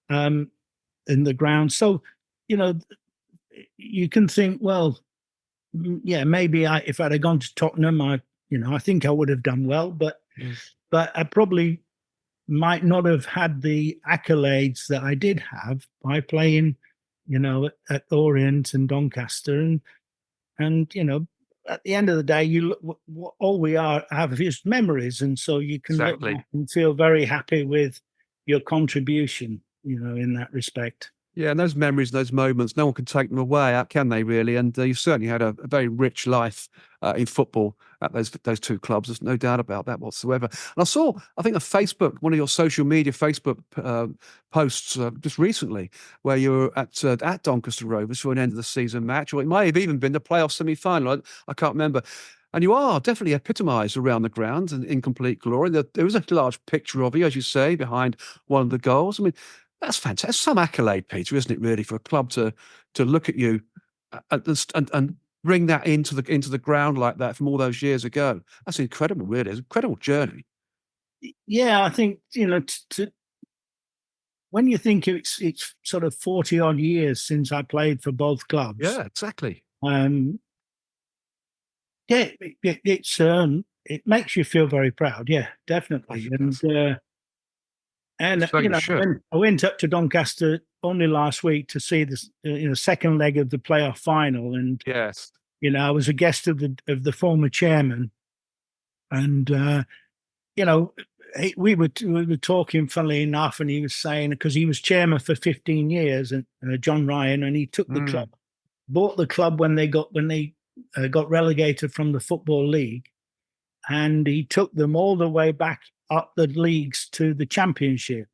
in the ground. So, you can think, well, yeah, maybe if I'd have gone to Tottenham, I think I would have done well, but I probably might not have had the accolades that I did have by playing, at Orient and Doncaster, and at the end of the day, you look, all we have is memories, and so you can look back and feel very happy with your contribution, in that respect. Yeah, and those memories, those moments, no one can take them away, can they? Really, and you certainly had a very rich life in football at those two clubs. There's no doubt about that whatsoever. And I saw, I think, one of your social media Facebook posts just recently, where you were at Doncaster Rovers for an end of the season match, or it may have even been the playoff semi-final. I can't remember. And you are definitely epitomised around the ground and in complete glory. There was a large picture of you, as you say, behind one of the goals. I mean, that's fantastic. That's some accolade, Peter, isn't it? Really, for a club to look at you and bring that into the ground like that from all those years ago. That's incredible. Really, it's an incredible journey. Yeah, I think when you think it's sort of 40 odd years since I played for both clubs. Yeah, exactly. Yeah, it makes you feel very proud. Yeah, definitely. And I went up to Doncaster only last week to see this, second leg of the playoff final, and yes, I was a guest of the former chairman, and we were talking, funnily enough, and he was saying, because he was chairman for 15 years, and John Ryan, and he took the club, bought the club when they got relegated from the Football League, and he took them all the way back up the leagues to the Championship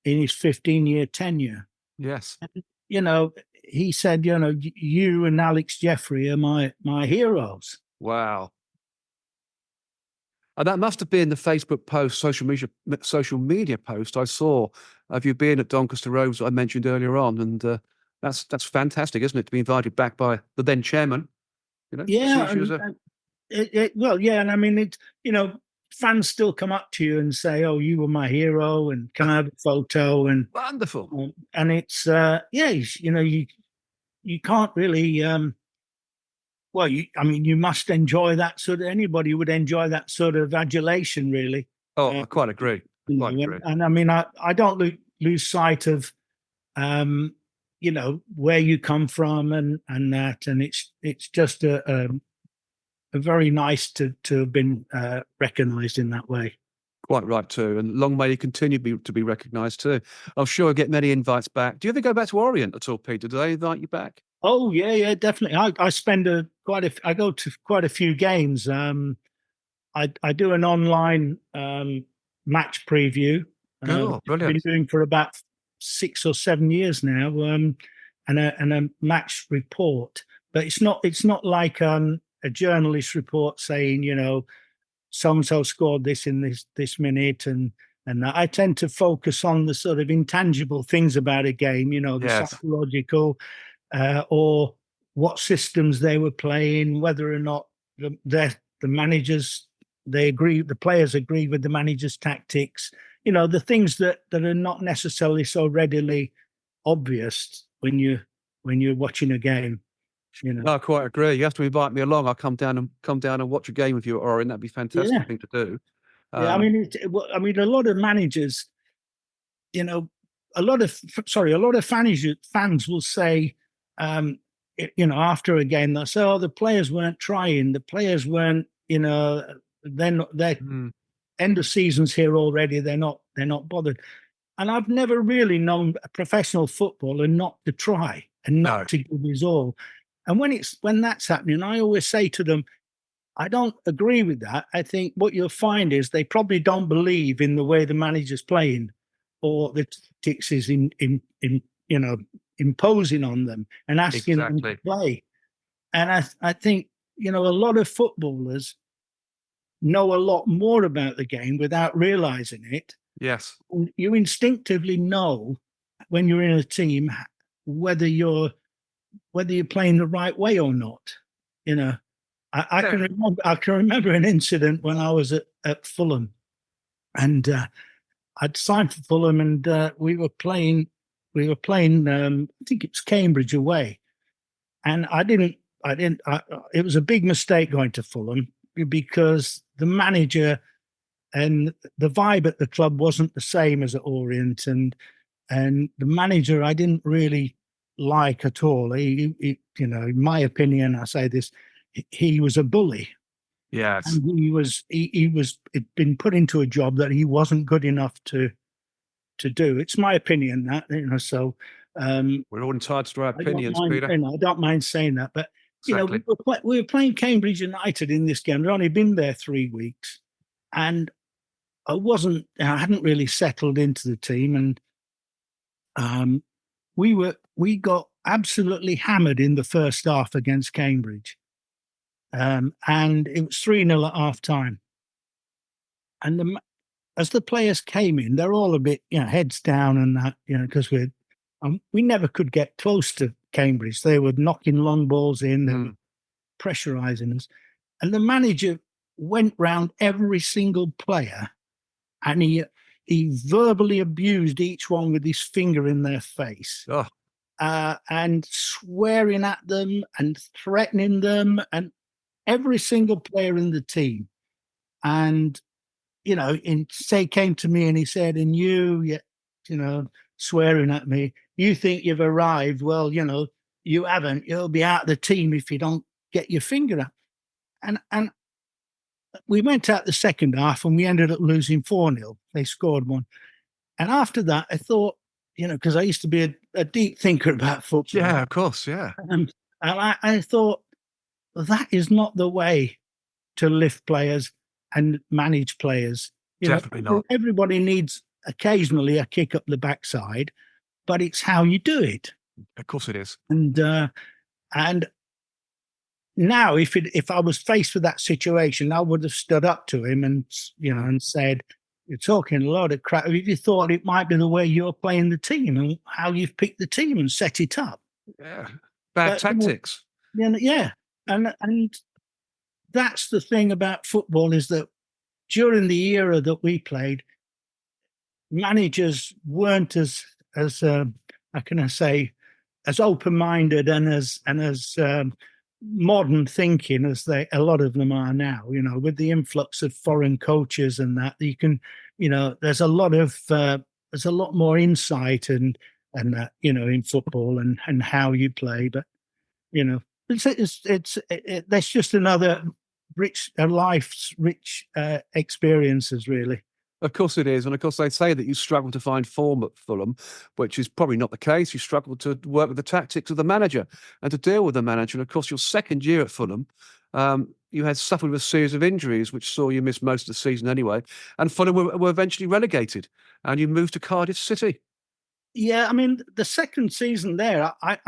in his 15-year tenure. Yes. And, he said, you and Alex Jeffrey are my heroes. Wow. And that must have been the Facebook post, social media post I saw of you being at Doncaster Rovers I mentioned earlier on, and that's fantastic, isn't it, to be invited back by the then chairman? Yeah. Well, yeah, and I mean, it's fans still come up to you and say, "Oh, you were my hero," and can I have a photo? And wonderful. And it's you can't really. You must enjoy that sort of. Anybody would enjoy that sort of adulation, really. Oh, I quite agree. And I mean, I don't lose sight of, where you come from and that, and it's just a very nice to have been recognised in that way. Quite right too, and long may you continue to be recognised too. I'm sure I get many invites back. Do you ever go back to Orient at all, Peter? Do they invite you back? Oh yeah, definitely. I spend I go to quite a few games. I do an online match preview. Oh, brilliant! I've been doing for about 6 or 7 years now, and a match report. But it's not like a journalist report saying, so and so scored this in this minute, and I tend to focus on the sort of intangible things about a game, the psychological, or what systems they were playing, whether or not the managers the players agree with the manager's tactics, the things that are not necessarily so readily obvious when you when you're watching a game. No, I quite agree. You have to invite me along. I'll come down and watch a game with you at Orient. That'd be a fantastic thing to do. Yeah, I mean, a lot of managers, a lot of fans will say, after a game, they'll say, "Oh, the players weren't trying. The players weren't, they're end of season's here already. They're not bothered." And I've never really known a professional footballer not to try and not to give his all. And when that's happening, I always say to them, I don't agree with that. I think what you'll find is they probably don't believe in the way the manager's playing, or the tactics is imposing on them and asking them to play. And I think, a lot of footballers know a lot more about the game without realizing it. Yes. You instinctively know when you're in a team whether you're playing the right way or not. I can remember an incident when I was at Fulham, and I'd signed for Fulham, and we were playing. I think it was Cambridge away, and it was a big mistake going to Fulham because the manager and the vibe at the club wasn't the same as at Orient, and the manager I didn't really like at all. He in my opinion, I say this, he was a bully. Yes. And he'd been put into a job that he wasn't good enough to do. It's my opinion that, so we're all entitled to our opinions, Peter. I don't mind saying that, but exactly. we were playing Cambridge United in this game. I'd only been there 3 weeks, and I hadn't really settled into the team, and we got absolutely hammered in the first half against Cambridge. And it was 3-0 at half time. And as the players came in, they're all a bit, heads down and that, because we never could get close to Cambridge. They were knocking long balls in, they were pressurising us. And the manager went round every single player, and he verbally abused each one with his finger in their face. Oh. And swearing at them and threatening them, and every single player in the team. And, came to me and he said, and you swearing at me, you think you've arrived. Well, you haven't. You'll be out of the team if you don't get your finger up. And we went out the second half and we ended up losing 4-0. They scored one. And after that, I thought, because I used to be a deep thinker about football. Yeah, of course, yeah. And I thought, that is not the way to lift players and manage players. Definitely not. Everybody needs occasionally a kick up the backside, but it's how you do it. Of course it is. And now, if I was faced with that situation, I would have stood up to him and and said, "You're talking a lot of crap. If you thought it might be the way you're playing the team and how you've picked the team and set it up." Yeah, bad tactics. Yeah. And that's the thing about football, is that during the era that we played, managers weren't as how can I say, as open-minded and as modern thinking as a lot of them are now. With the influx of foreign coaches and that, you can, there's a lot more insight and that, in football and how you play, but that's just another life's rich experiences, really. Of course it is. And of course they say that you struggle to find form at Fulham, which is probably not the case. You struggle to work with the tactics of the manager and to deal with the manager. And of course, your second year at Fulham, you had suffered with a series of injuries, which saw you miss most of the season anyway. And Fulham were eventually relegated, and you moved to Cardiff City. Yeah, I mean, the second season there, I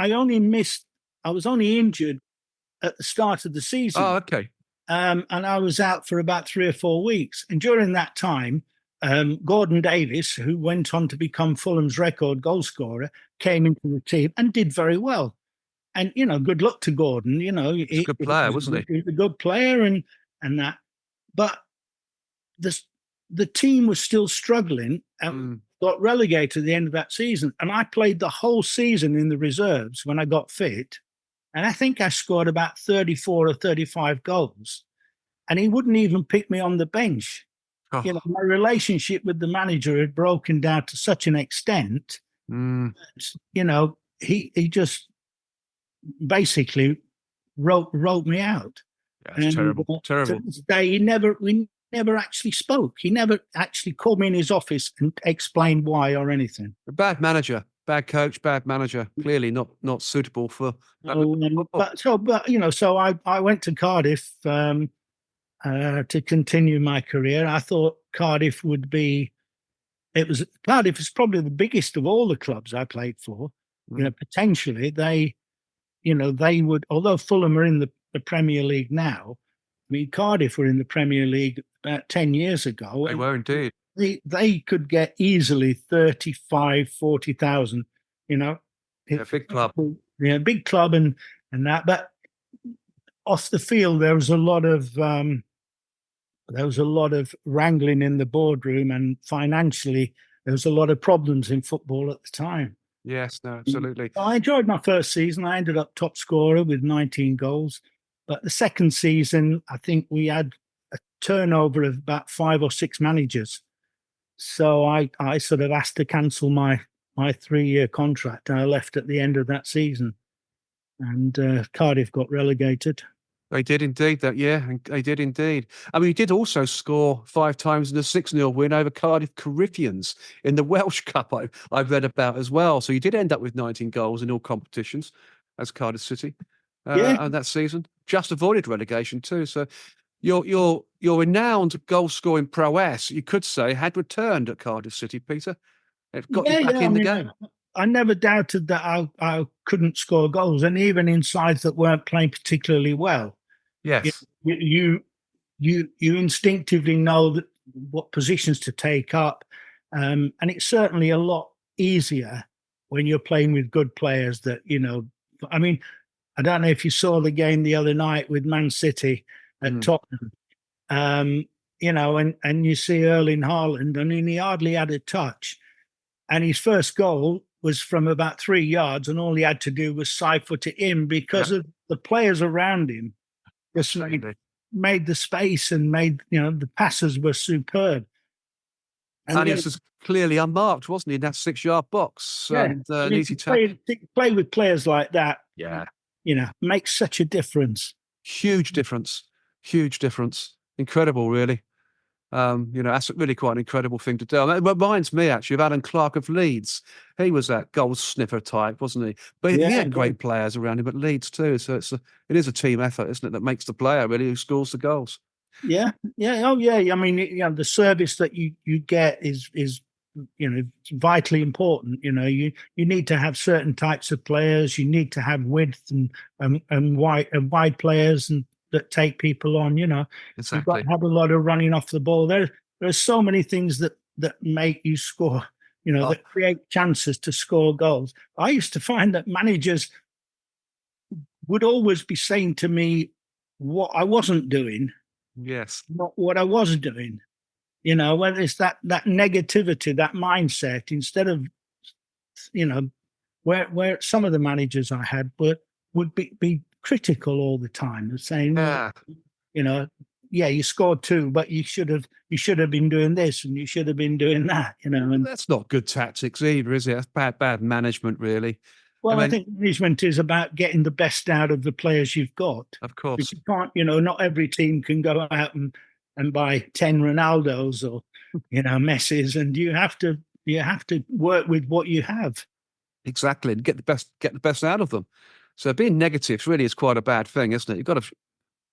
was only injured at the start of the season. Oh, okay. And I was out for about 3 or 4 weeks. And during that time, Gordon Davis, who went on to become Fulham's record goal scorer, came into the team and did very well. And, good luck to Gordon. He's a good player, wasn't he? He's a good player and that. But the team was still struggling. got relegated at the end of that season. And I played the whole season in the reserves when I got fit. And I think I scored about 34 or 35 goals. And he wouldn't even pick me on the bench. Oh, You know, my relationship with the manager had broken down to such an extent. mm, You know, he just basically wrote me out. yeah, it's And terrible. to Terrible. this day, we never actually spoke. He never actually called me in his office and explained why or anything. A bad manager, bad coach, bad manager. Clearly not suitable for that So, football. so I went to Cardiff to continue my career. I thought Cardiff would be. Cardiff is probably the biggest of all the clubs I played for. You know, potentially they would. Although Fulham are in the Premier League now, I mean Cardiff were in the Premier League about 10 years ago. They were indeed. They could get easily 35, 40,000. You know, A big club. Yeah, big club and that. But off the field, there was a lot of wrangling in the boardroom, and financially, there was a lot of problems in football at the time. Yes, no, absolutely. I enjoyed my first season. I ended up top scorer with 19 goals. But the second season, I think we had a turnover of about 5 or 6 managers. So I sort of asked to cancel my 3-year contract, and I left at the end of that season. And Cardiff got relegated. They did indeed that, yeah, and they did indeed. I mean, he did also score 5 times in a 6-0 win over Cardiff Corinthians in the Welsh Cup I've read about as well. So he did end up with 19 goals in all competitions as Cardiff City and that season. Just avoided relegation too. So your renowned goal-scoring prowess, you could say, had returned at Cardiff City, Peter. It got you back in the game. I never doubted that I couldn't score goals, and even in sides that weren't playing particularly well. Yes. You instinctively know what positions to take up, and it's certainly a lot easier when you're playing with good players. That I mean, I don't know if you saw the game the other night with Man City at Tottenham. And you see Erling Haaland. I mean, he hardly had a touch, and his first goal was from about 3 yards, and all he had to do was side foot it in because of the players around him. Just made the space and made, the passes were superb. And he was clearly unmarked, wasn't he, in that 6-yard box? Yeah. And an easy tackle. Play with players like that. Yeah. Makes such a difference. Huge difference. Huge difference. Incredible, really. That's really quite an incredible thing to do. It reminds me, actually, of Alan Clark of Leeds. He was that goal sniffer type, wasn't he? But he had great players around him at Leeds too. So it is a team effort, isn't it, that makes the player really who scores the goals. Yeah. Oh, yeah. I mean, the service that you get is vitally important. You need to have certain types of players. You need to have width and wide players and that take people on. Exactly. You've got to have a lot of running off the ball. There's so many things that make you score. That create chances to score goals. I used to find that managers would always be saying to me what I wasn't doing. Yes. Not what I was doing. Whether it's that negativity, that mindset, instead of, where some of the managers I had would be critical all the time, saying, you scored 2, but you should have been doing this and you should have been doing that, And that's not good tactics either, is it? That's bad management, really. Well, I think management is about getting the best out of the players you've got. Of course. Because you can't, not every team can go out and buy 10 Ronaldos or, Messis, and you have to work with what you have. Exactly, and get the best out of them. So being negative really is quite a bad thing, isn't it? You've got to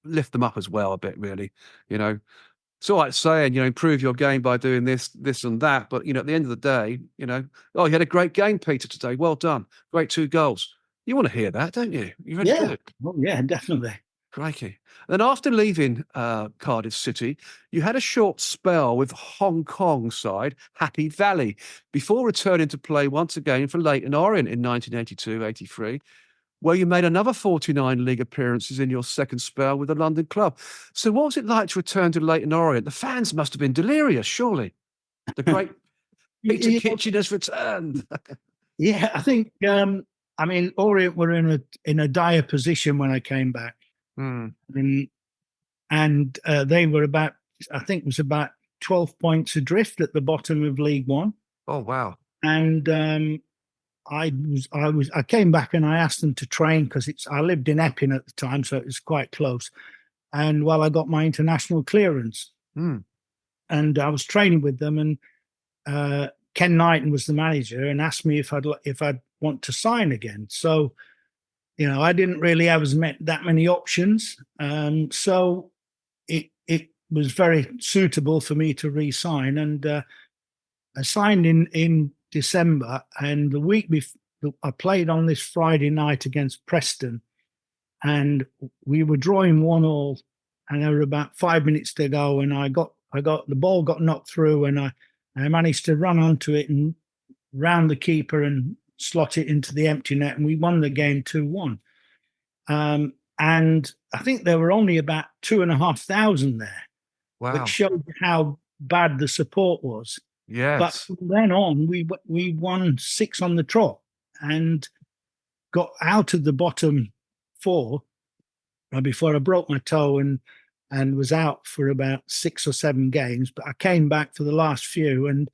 lift them up as well a bit, really. It's all right saying, improve your game by doing this and that. But, at the end of the day, you had a great game, Peter, today. Well done. Great 2 goals. You want to hear that, don't you? You really do. Well, yeah, definitely. Crikey. Then after leaving Cardiff City, you had a short spell with Hong Kong side Happy Valley before returning to play once again for Leyton Orient in 1982-83. Where you made another 49 league appearances in your second spell with the London club. So what was it like to return to Leyton Orient? The fans must have been delirious, surely. The great... Peter You know, Kitchen has returned. yeah, I think. I mean, Orient were in a dire position when I came back, Hmm. and they were about, I think, it was about 12 points adrift at the bottom of League One. Oh, wow. And I came back and I asked them to train because I lived in Epping at the time, so it was quite close. And while I got my international clearance, Hmm. and I was training with them, and Ken Knighton was the manager and asked me if I'd want to sign again. So, I didn't really have that many options. So it was very suitable for me to re-sign, and I signed in December. And the week before, I played on this Friday night against Preston, and we were drawing 1-1, and there were about 5 minutes to go, and the ball got knocked through, and I managed to run onto it and round the keeper and slot it into the empty net, and we won the game 2-1. And I think there were only about 2,500 there, Wow. which showed how bad the support was. But Yes. from then on, we won 6 on the trot and got out of the bottom 4 before I broke my toe and was out for about 6 or 7 games. But I came back for the last few and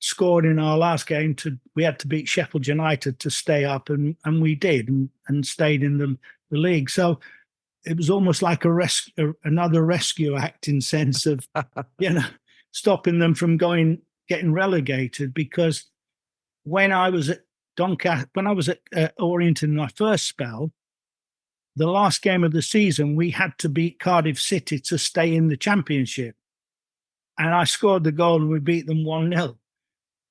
scored in our last game. We had to beat Sheffield United to stay up, and we did, and stayed in the league. So it was almost like another rescue act, in sense of stopping them from getting relegated. Because when I was at Doncaster, when I was at Orient in my first spell, the last game of the season, we had to beat Cardiff City to stay in the Championship. And I scored the goal and we beat them 1-0.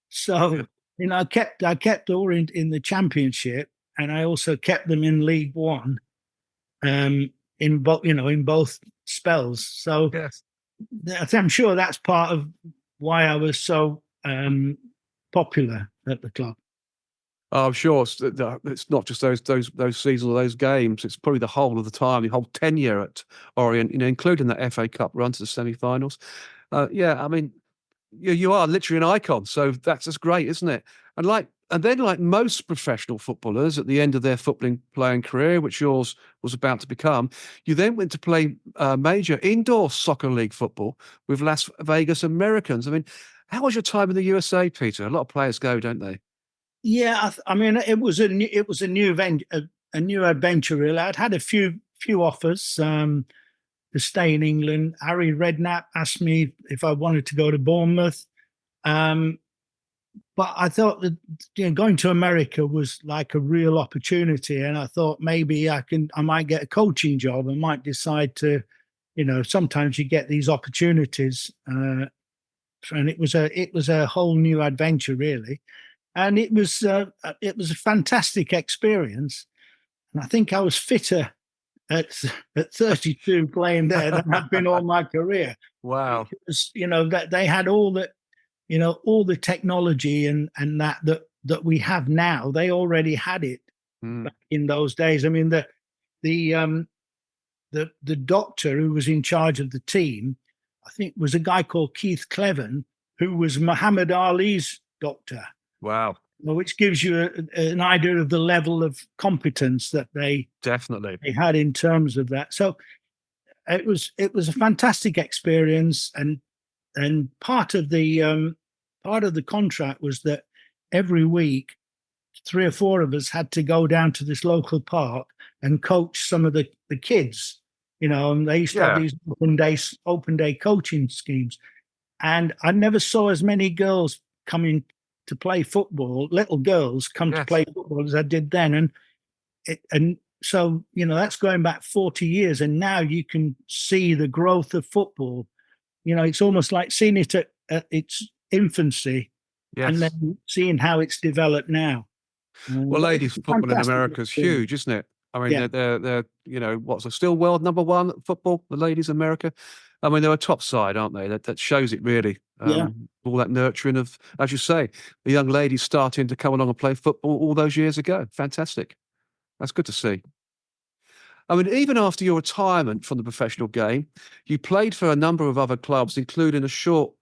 So, I kept Orient in the Championship, and I also kept them in League One, in both spells. So Yes. I'm sure that's part of why I was so popular at the club. I'm sure it's not just those seasons or those games. It's probably the whole of the time, the whole tenure at Orient, including that FA Cup run to the semi-finals. Yeah, I mean, you are literally an icon. So that's just great, isn't it? And then, like most professional footballers, at the end of their footballing playing career, which yours was about to become, you then went to play major indoor soccer league football with Las Vegas Americans. I mean, how was your time in the USA, Peter? A lot of players go, don't they? Yeah, I mean, it was a new adventure. Really, I'd had a few offers to stay in England. Harry Redknapp asked me if I wanted to go to Bournemouth, but I thought that going to America was like a real opportunity, and I thought maybe I might get a coaching job. I might decide to, sometimes you get these opportunities, and it was a whole new adventure, really. And it was a fantastic experience, and I think I was fitter at 32 playing there than I've been all my career. Wow. Because, that they had all the technology and that we have now. They already had it back in those days. I mean, the doctor who was in charge of the team, I think, was a guy called Keith Cleven, who was Muhammad Ali's doctor. Wow. Which gives you an idea of the level of competence that they had in terms of that. So it was a fantastic experience, and part of the contract was that every week 3 or 4 of us had to go down to this local park and coach some of the kids, and they used to have these open day coaching schemes. And I never saw as many girls coming to play football, little girls come to play football, as I did then. And so, that's going back 40 years. And now you can see the growth of football. It's almost like seeing it at its infancy, and then seeing how it's developed now. Well, ladies football in America is huge, isn't it? I mean, they're what's still world number 1 football, the ladies in America. I mean, they're a top side, aren't they? That shows it really. All that nurturing of, as you say, the young ladies starting to come along and play football all those years ago. Fantastic. That's good to see. I mean, even after your retirement from the professional game, you played for a number of other clubs, including a short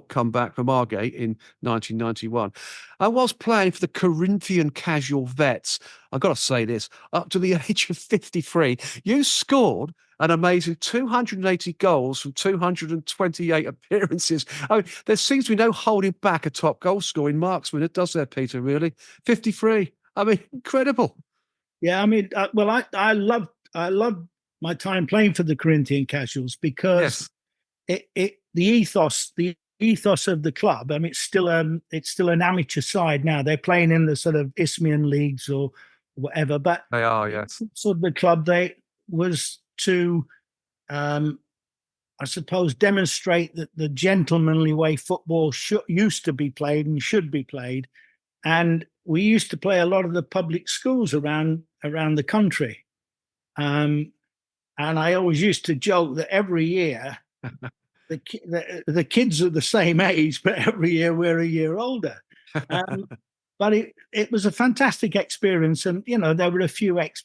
comeback from Margate in 1991. And whilst playing for the Corinthian Casual Vets, I've got to say this, up to the age of 53, you scored an amazing 280 goals from 228 appearances. I mean, there seems to be no holding back a top goal scoring marksman. It does there, Peter, really. 53. I mean, incredible. Yeah, I mean, I loved my time playing for the Corinthian Casuals because the ethos of the club. I mean, it's still an amateur side now. They're playing in the sort of Isthmian leagues or whatever, but They are, yes. sort of the club they was to, I suppose, demonstrate that the gentlemanly way football used to be played and should be played. And we used to play a lot of the public schools around the country. And I always used to joke that every year the kids are the same age, but every year we're a year older. But it was a fantastic experience, and there were a few ex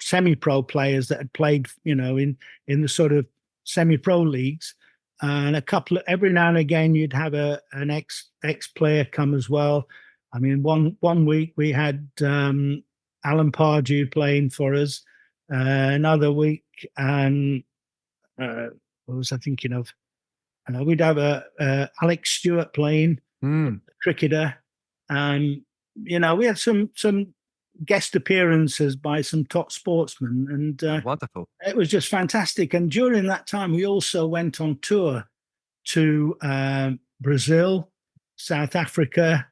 semi-pro players that had played, in the sort of semi-pro leagues, and a couple of, every now and again you'd have an ex player come as well. I mean, one week we had Alan Pardew playing for us. Another week, and what was I thinking of? We'd have Alex Stewart playing, cricketer, and we had some guest appearances by some top sportsmen, and Wonderful. It was just fantastic. And during that time, we also went on tour to Brazil, South Africa.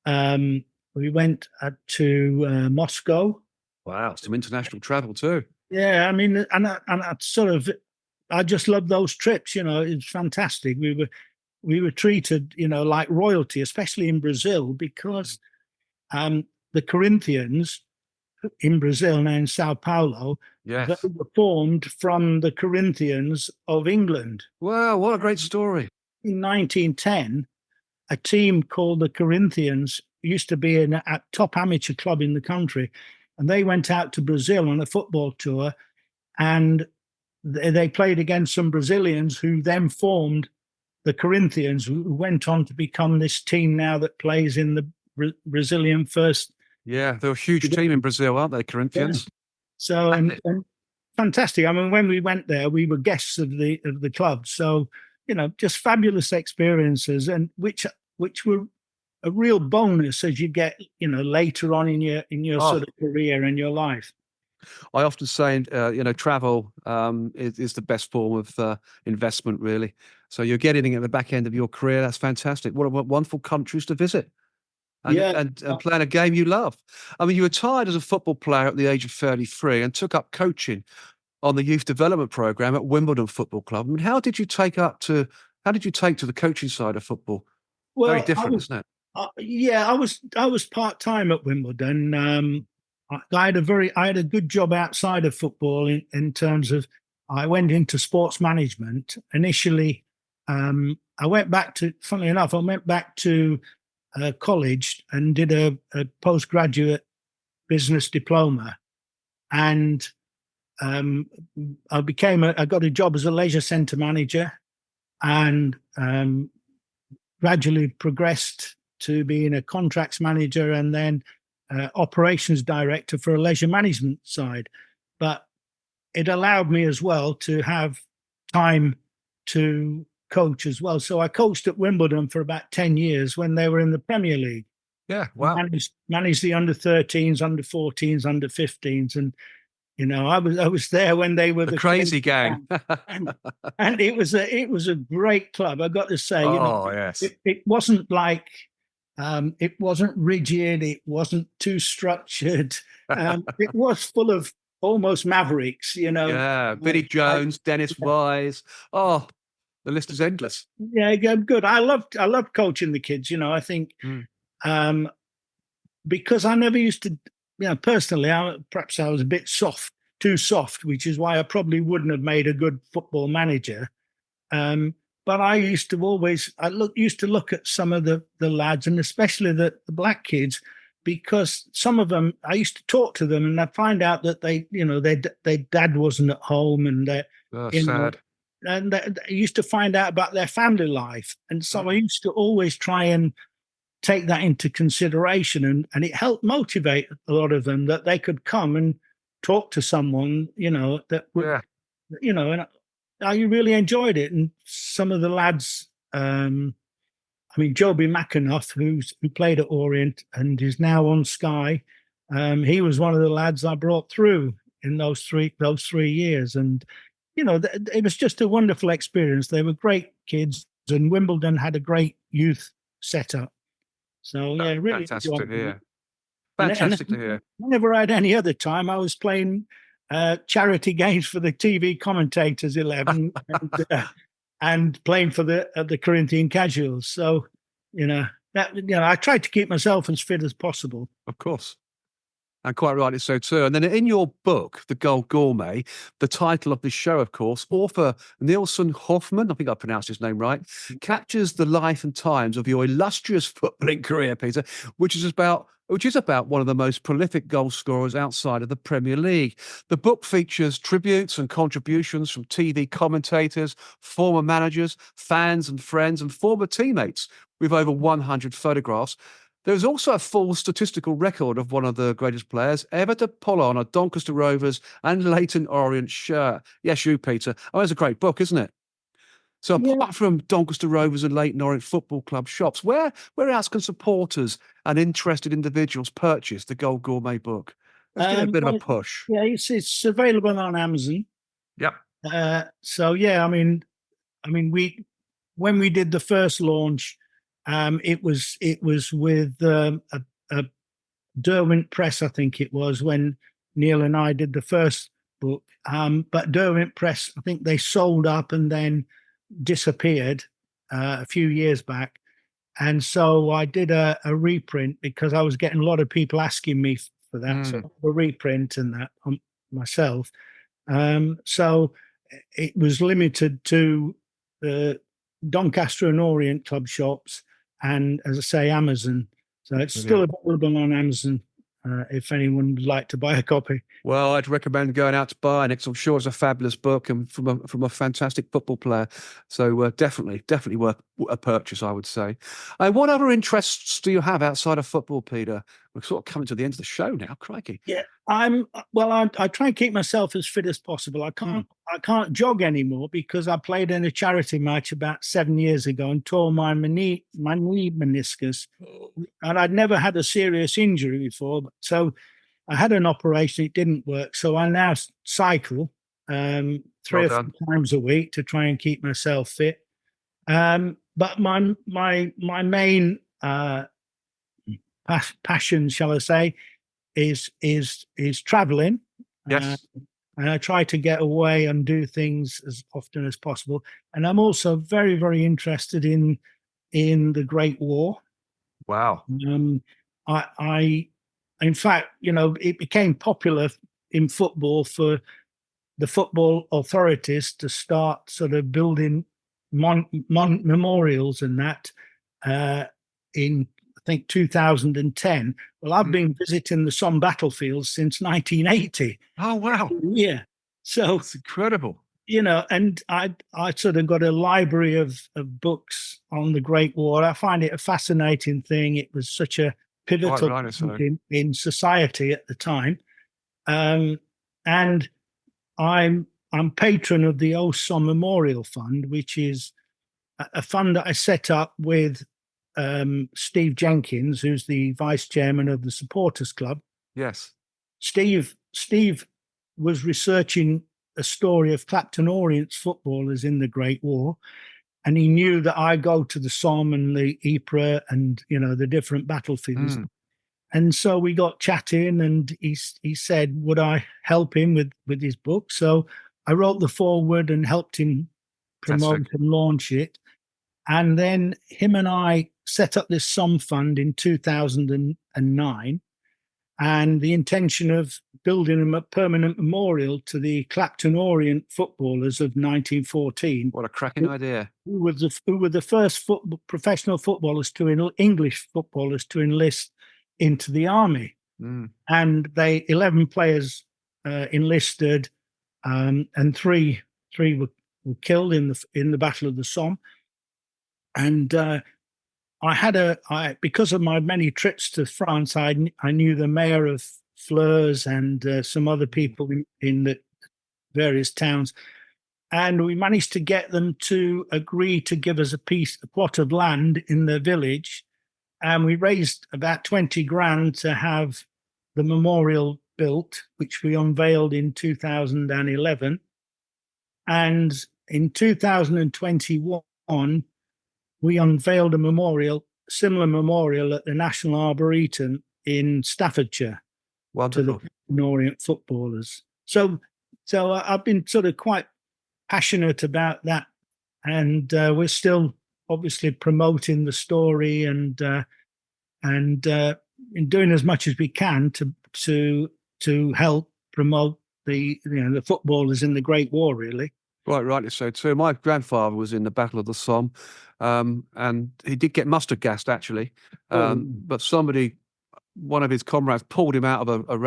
We went to Moscow. Wow, some international travel too. Yeah, I mean, and I just love those trips. It was fantastic. We were treated, like royalty, especially in Brazil, because the Corinthians in Brazil, now in Sao Paulo, yes, they were formed from the Corinthians of England. Wow, what a great story! In 1910, a team called the Corinthians used to be a top amateur club in the country, and they went out to Brazil on a football tour, and they played against some Brazilians who then formed the Corinthians, who went on to become this team now that plays in the Brazilian first. Yeah, they're a huge team in Brazil, aren't they, Corinthians? Yeah. So and fantastic. I mean, when we went there, we were guests of the club. So just fabulous experiences, and which were a real bonus as you get later on in your sort of career and your life. I often say, travel is the best form of investment, really. So you're getting it at the back end of your career. That's fantastic. What wonderful countries to visit. And playing a game you love. I mean, you retired as a football player at the age of 33 and took up coaching on the youth development program at Wimbledon Football Club. I mean, how did you take to the coaching side of football? Well, very different, isn't it? Yeah, I was part-time at Wimbledon. I had a good job outside of football in terms of, I went into sports management initially. Funnily enough, I went back to college and did a postgraduate business diploma, and I got a job as a leisure centre manager, and gradually progressed to being a contracts manager, and then operations director for a leisure management side. But it allowed me as well to have time to coach as well. So I coached at Wimbledon for about 10 years when they were in the Premier League. Yeah, wow. Managed the under 13s, under 14s, under 15s, and I was there when they were the crazy gang. and it was a great club. I got to say, yes. It wasn't like it wasn't rigid. It wasn't too structured. It was full of almost mavericks. Yeah, Billy Jones, Dennis Wise. Oh, the list is endless. Yeah, good. I loved coaching the kids. I think because I never used to, personally, perhaps I was a bit too soft, which is why I probably wouldn't have made a good football manager. But I used to look at some of the lads, and especially the black kids, because some of them, I used to talk to them and I'd find out that their dad wasn't at home, and Sad. and I used to find out about their family life. And so I used to always try and take that into consideration, and it helped motivate a lot of them that they could come and talk to someone, that would, and I really enjoyed it. And some of the lads, Joby McAnuff, who played at Orient and is now on Sky, he was one of the lads I brought through in those 3 years. And, it was just a wonderful experience. They were great kids, and Wimbledon had a great youth setup. So, yeah, really fantastic to hear. it. Fantastic to hear. Whenever I had any other time, I was playing charity games for the TV commentators 11 and playing for the Corinthian Casuals. So, I tried to keep myself as fit as possible. Of course. And quite rightly so too. And then in your book, The Gourmet, the title of the show, of course, author Nielsen Hoffman, I think I pronounced his name right, captures the life and times of your illustrious footballing career, Peter, which is about one of the most prolific goal scorers outside of the Premier League. The book features tributes and contributions from TV commentators, former managers, fans and friends, and former teammates, with over 100 photographs. There's also a full statistical record of one of the greatest players ever to pull on a Doncaster Rovers and Leyton Orient shirt. Yes, you, Peter. Oh, it's a great book, isn't it? So apart from Doncaster Rovers and Leyton Orient Football Club shops, where else can supporters and interested individuals purchase the Gourmet book? Let's give it a bit of a push. Yeah, it's available on Amazon. Yep. When we did the first launch, it was with a Derwent Press, I think it was, when Neil and I did the first book. But Derwent Press, I think they sold up and then disappeared a few years back. And so I did a reprint because I was getting a lot of people asking me for that. So a reprint and that myself. So it was limited to the Doncaster and Orient club shops, and, as I say, Amazon. So it's still available on Amazon if anyone would like to buy a copy. Well, I'd recommend going out to buy it, because I'm sure it's a fabulous book and from a fantastic football player. So definitely worth a purchase, I would say. What other interests do you have outside of football, Peter? We're sort of coming to the end of the show now, crikey. Yeah, I try and keep myself as fit as possible. I can't jog anymore because I played in a charity match about 7 years ago and tore my knee meniscus, and I'd never had a serious injury before. So I had an operation; it didn't work. So I now cycle 3 or 4 times a week to try and keep myself fit. But my main passion, shall I say, is traveling. Yes. And I try to get away and do things as often as possible. And I'm also very, very interested in the Great War. Wow. In fact, it became popular in football for the football authorities to start sort of building memorials and that in, I think, 2010. Well, I've been visiting the Somme battlefields since 1980. Oh, wow. Yeah. So it's incredible. And I sort of got a library of books on the Great War. I find it a fascinating thing. It was such a pivotal point in society at the time. And I'm patron of the Old Somme Memorial Fund, which is a fund that I set up with Steve Jenkins, who's the vice chairman of the Supporters Club. Yes. Steve was researching a story of Clapton Orient's footballers in the Great War, and he knew that I go to the Somme and the Ypres and the different battlefields. And so we got chatting, and he said, would I help him with his book? So I wrote the foreword and helped him promote and launch it. And then him and I set up this Somme fund in 2009, and the intention of building a permanent memorial to the Clapton Orient footballers of 1914. What a cracking idea. Who were the first professional footballers English footballers to enlist into the army. And 11 players enlisted, and three were killed in the Battle of the Somme. And because of my many trips to France, I knew the mayor of Fleurs and some other people in the various towns, and we managed to get them to agree to give us a plot of land in the village, and we raised about 20 grand to have the memorial built, which we unveiled in 2011. And in 2021, we unveiled a similar memorial at the National Arboretum in Staffordshire. Wonderful. To the Leyton Orient footballers. So I've been sort of quite passionate about that, and we're still obviously promoting the story and doing as much as we can to help promote the footballers in the Great War, really. Right, rightly so too. My grandfather was in the Battle of the Somme, and he did get mustard gassed actually, but one of his comrades pulled him out of a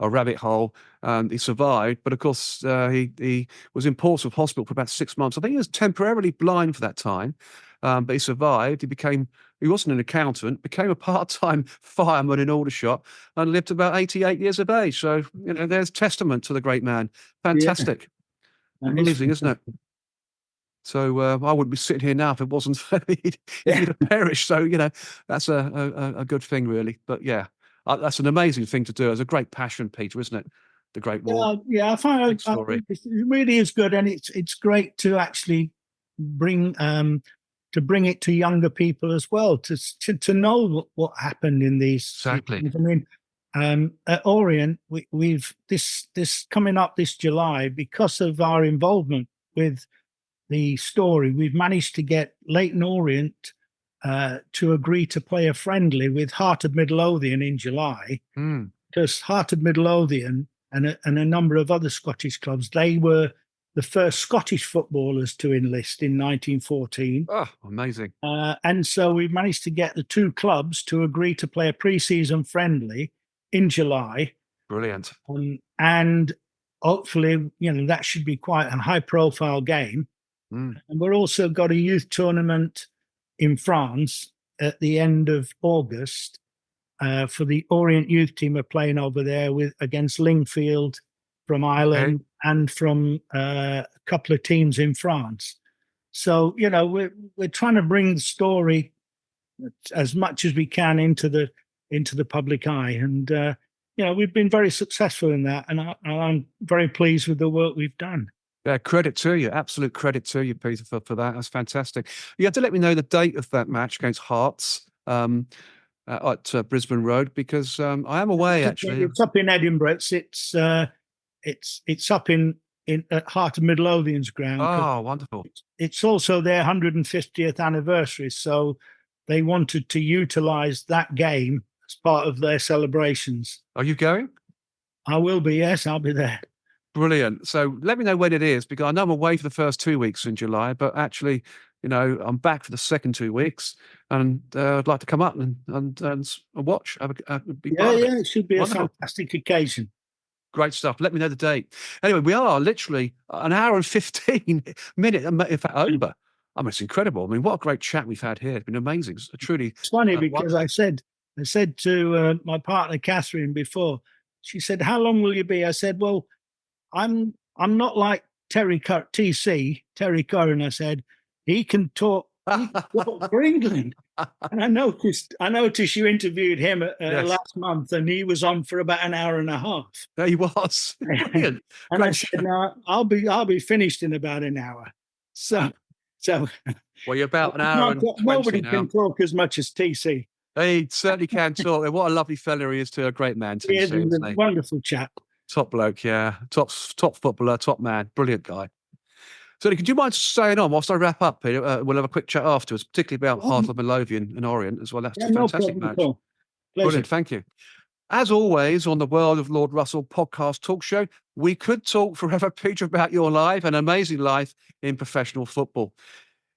rabbit hole, and he survived. But of course, he was in Portsmouth Hospital for about 6 months. I think he was temporarily blind for that time, but he survived. He wasn't an accountant, became a part-time fireman in Aldershot, and lived about 88 years of age. So, there's testament to the great man. Fantastic. Yeah. Amazing, isn't it? So I wouldn't be sitting here now if it wasn't he'd have perished. So that's a good thing, really. But yeah, that's an amazing thing to do. It's a great passion, Peter, isn't it? The Great War. I find it really is good, and it's great to actually bring it to younger people as well, to know what happened in these. Exactly. I mean, at Orient, we've this coming up this July, because of our involvement with the story, we've managed to get Leyton Orient to agree to play a friendly with Heart of Midlothian in July, because Heart of Midlothian and a number of other Scottish clubs, they were the first Scottish footballers to enlist in 1914. Oh, amazing. And so we've managed to get the two clubs to agree to play a pre-season friendly in July. Brilliant. And hopefully, that should be quite a high-profile game. And we're also got a youth tournament in France at the end of August for the Orient youth team are playing over there against Lingfield from Ireland and from a couple of teams in France. So, we're trying to bring the story as much as we can into the public eye. And, we've been very successful in that. And I'm very pleased with the work we've done. Yeah, credit to you. Absolute credit to you, Peter, for that. That's fantastic. You have to let me know the date of that match against Hearts at Brisbane Road, because I am away, actually. It's up in Edinburgh. It's up in at Heart of Midlothian's ground. Oh, wonderful. It's also their 150th anniversary, so they wanted to utilise that game as part of their celebrations. Are you going? I will be, yes, I'll be there. Brilliant. So let me know when it is, because I know I'm away for the first 2 weeks in July, but actually, I'm back for the second 2 weeks, and I'd like to come up and watch. It should be wonderful. A fantastic occasion. Great stuff. Let me know the date. Anyway, we are literally an hour and 15 minutes, in fact, over. I mean, it's incredible. I mean, what a great chat we've had here. It's been amazing. It's truly. It's funny because I said to my partner Catherine before. She said, "How long will you be?" I said, "Well, I'm not like Terry Curran." I said, he can talk for England. And I noticed you interviewed him last month, and he was on for about an hour and a half. There he was. Brilliant. And I said, "No, I'll be finished in about an hour." So well, you're about an hour and 20 nobody now. can talk as much as TC. He certainly can talk. What a lovely fella he is too. A great man, TC. He is a wonderful chap. Top bloke, yeah. Top footballer, top man. Brilliant guy. So, could you mind staying on whilst I wrap up, Peter? We'll have a quick chat afterwards, particularly about Heart of Midlothian and Orient as well. That's a fantastic match. Brilliant, thank you. As always, on the World of Lord Russell podcast talk show, we could talk forever, Peter, about your life, an amazing life in professional football.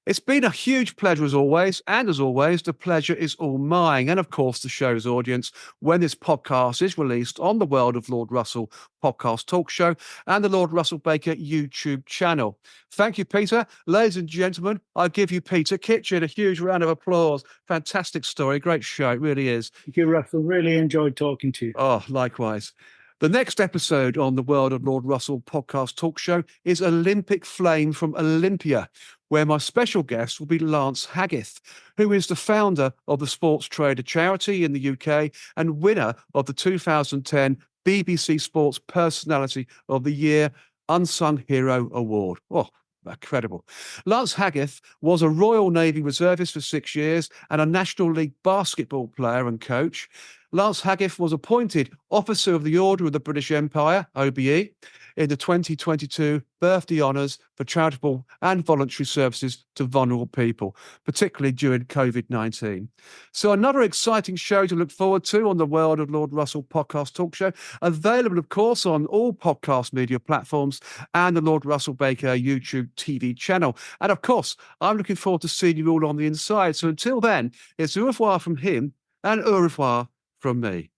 It's been a huge pleasure as always. And as always, the pleasure is all mine. And of course, the show's audience when this podcast is released on the World of Lord Russell podcast talk show and the Lord Russell Baker YouTube channel. Thank you, Peter. Ladies and gentlemen, I give you Peter Kitchen a huge round of applause. Fantastic story. Great show. It really is. Thank you, Russell. Really enjoyed talking to you. Oh, likewise. The next episode on the World of Lord Russell podcast talk show is Olympic Flame from Olympia, where my special guest will be Lance Haggith, who is the founder of the Sports Trader charity in the UK and winner of the 2010 BBC Sports Personality of the Year Unsung Hero Award. Oh, incredible. Lance Haggith was a Royal Navy reservist for 6 years and a National League basketball player and coach. Lance Haggith was appointed Officer of the Order of the British Empire, OBE, in the 2022 birthday honours for charitable and voluntary services to vulnerable people, particularly during COVID-19. So another exciting show to look forward to on the World of Lord Russell podcast talk show, available, of course, on all podcast media platforms and the Lord Russell Baker YouTube TV channel. And, of course, I'm looking forward to seeing you all on the inside. So until then, it's au revoir from him and au revoir from me.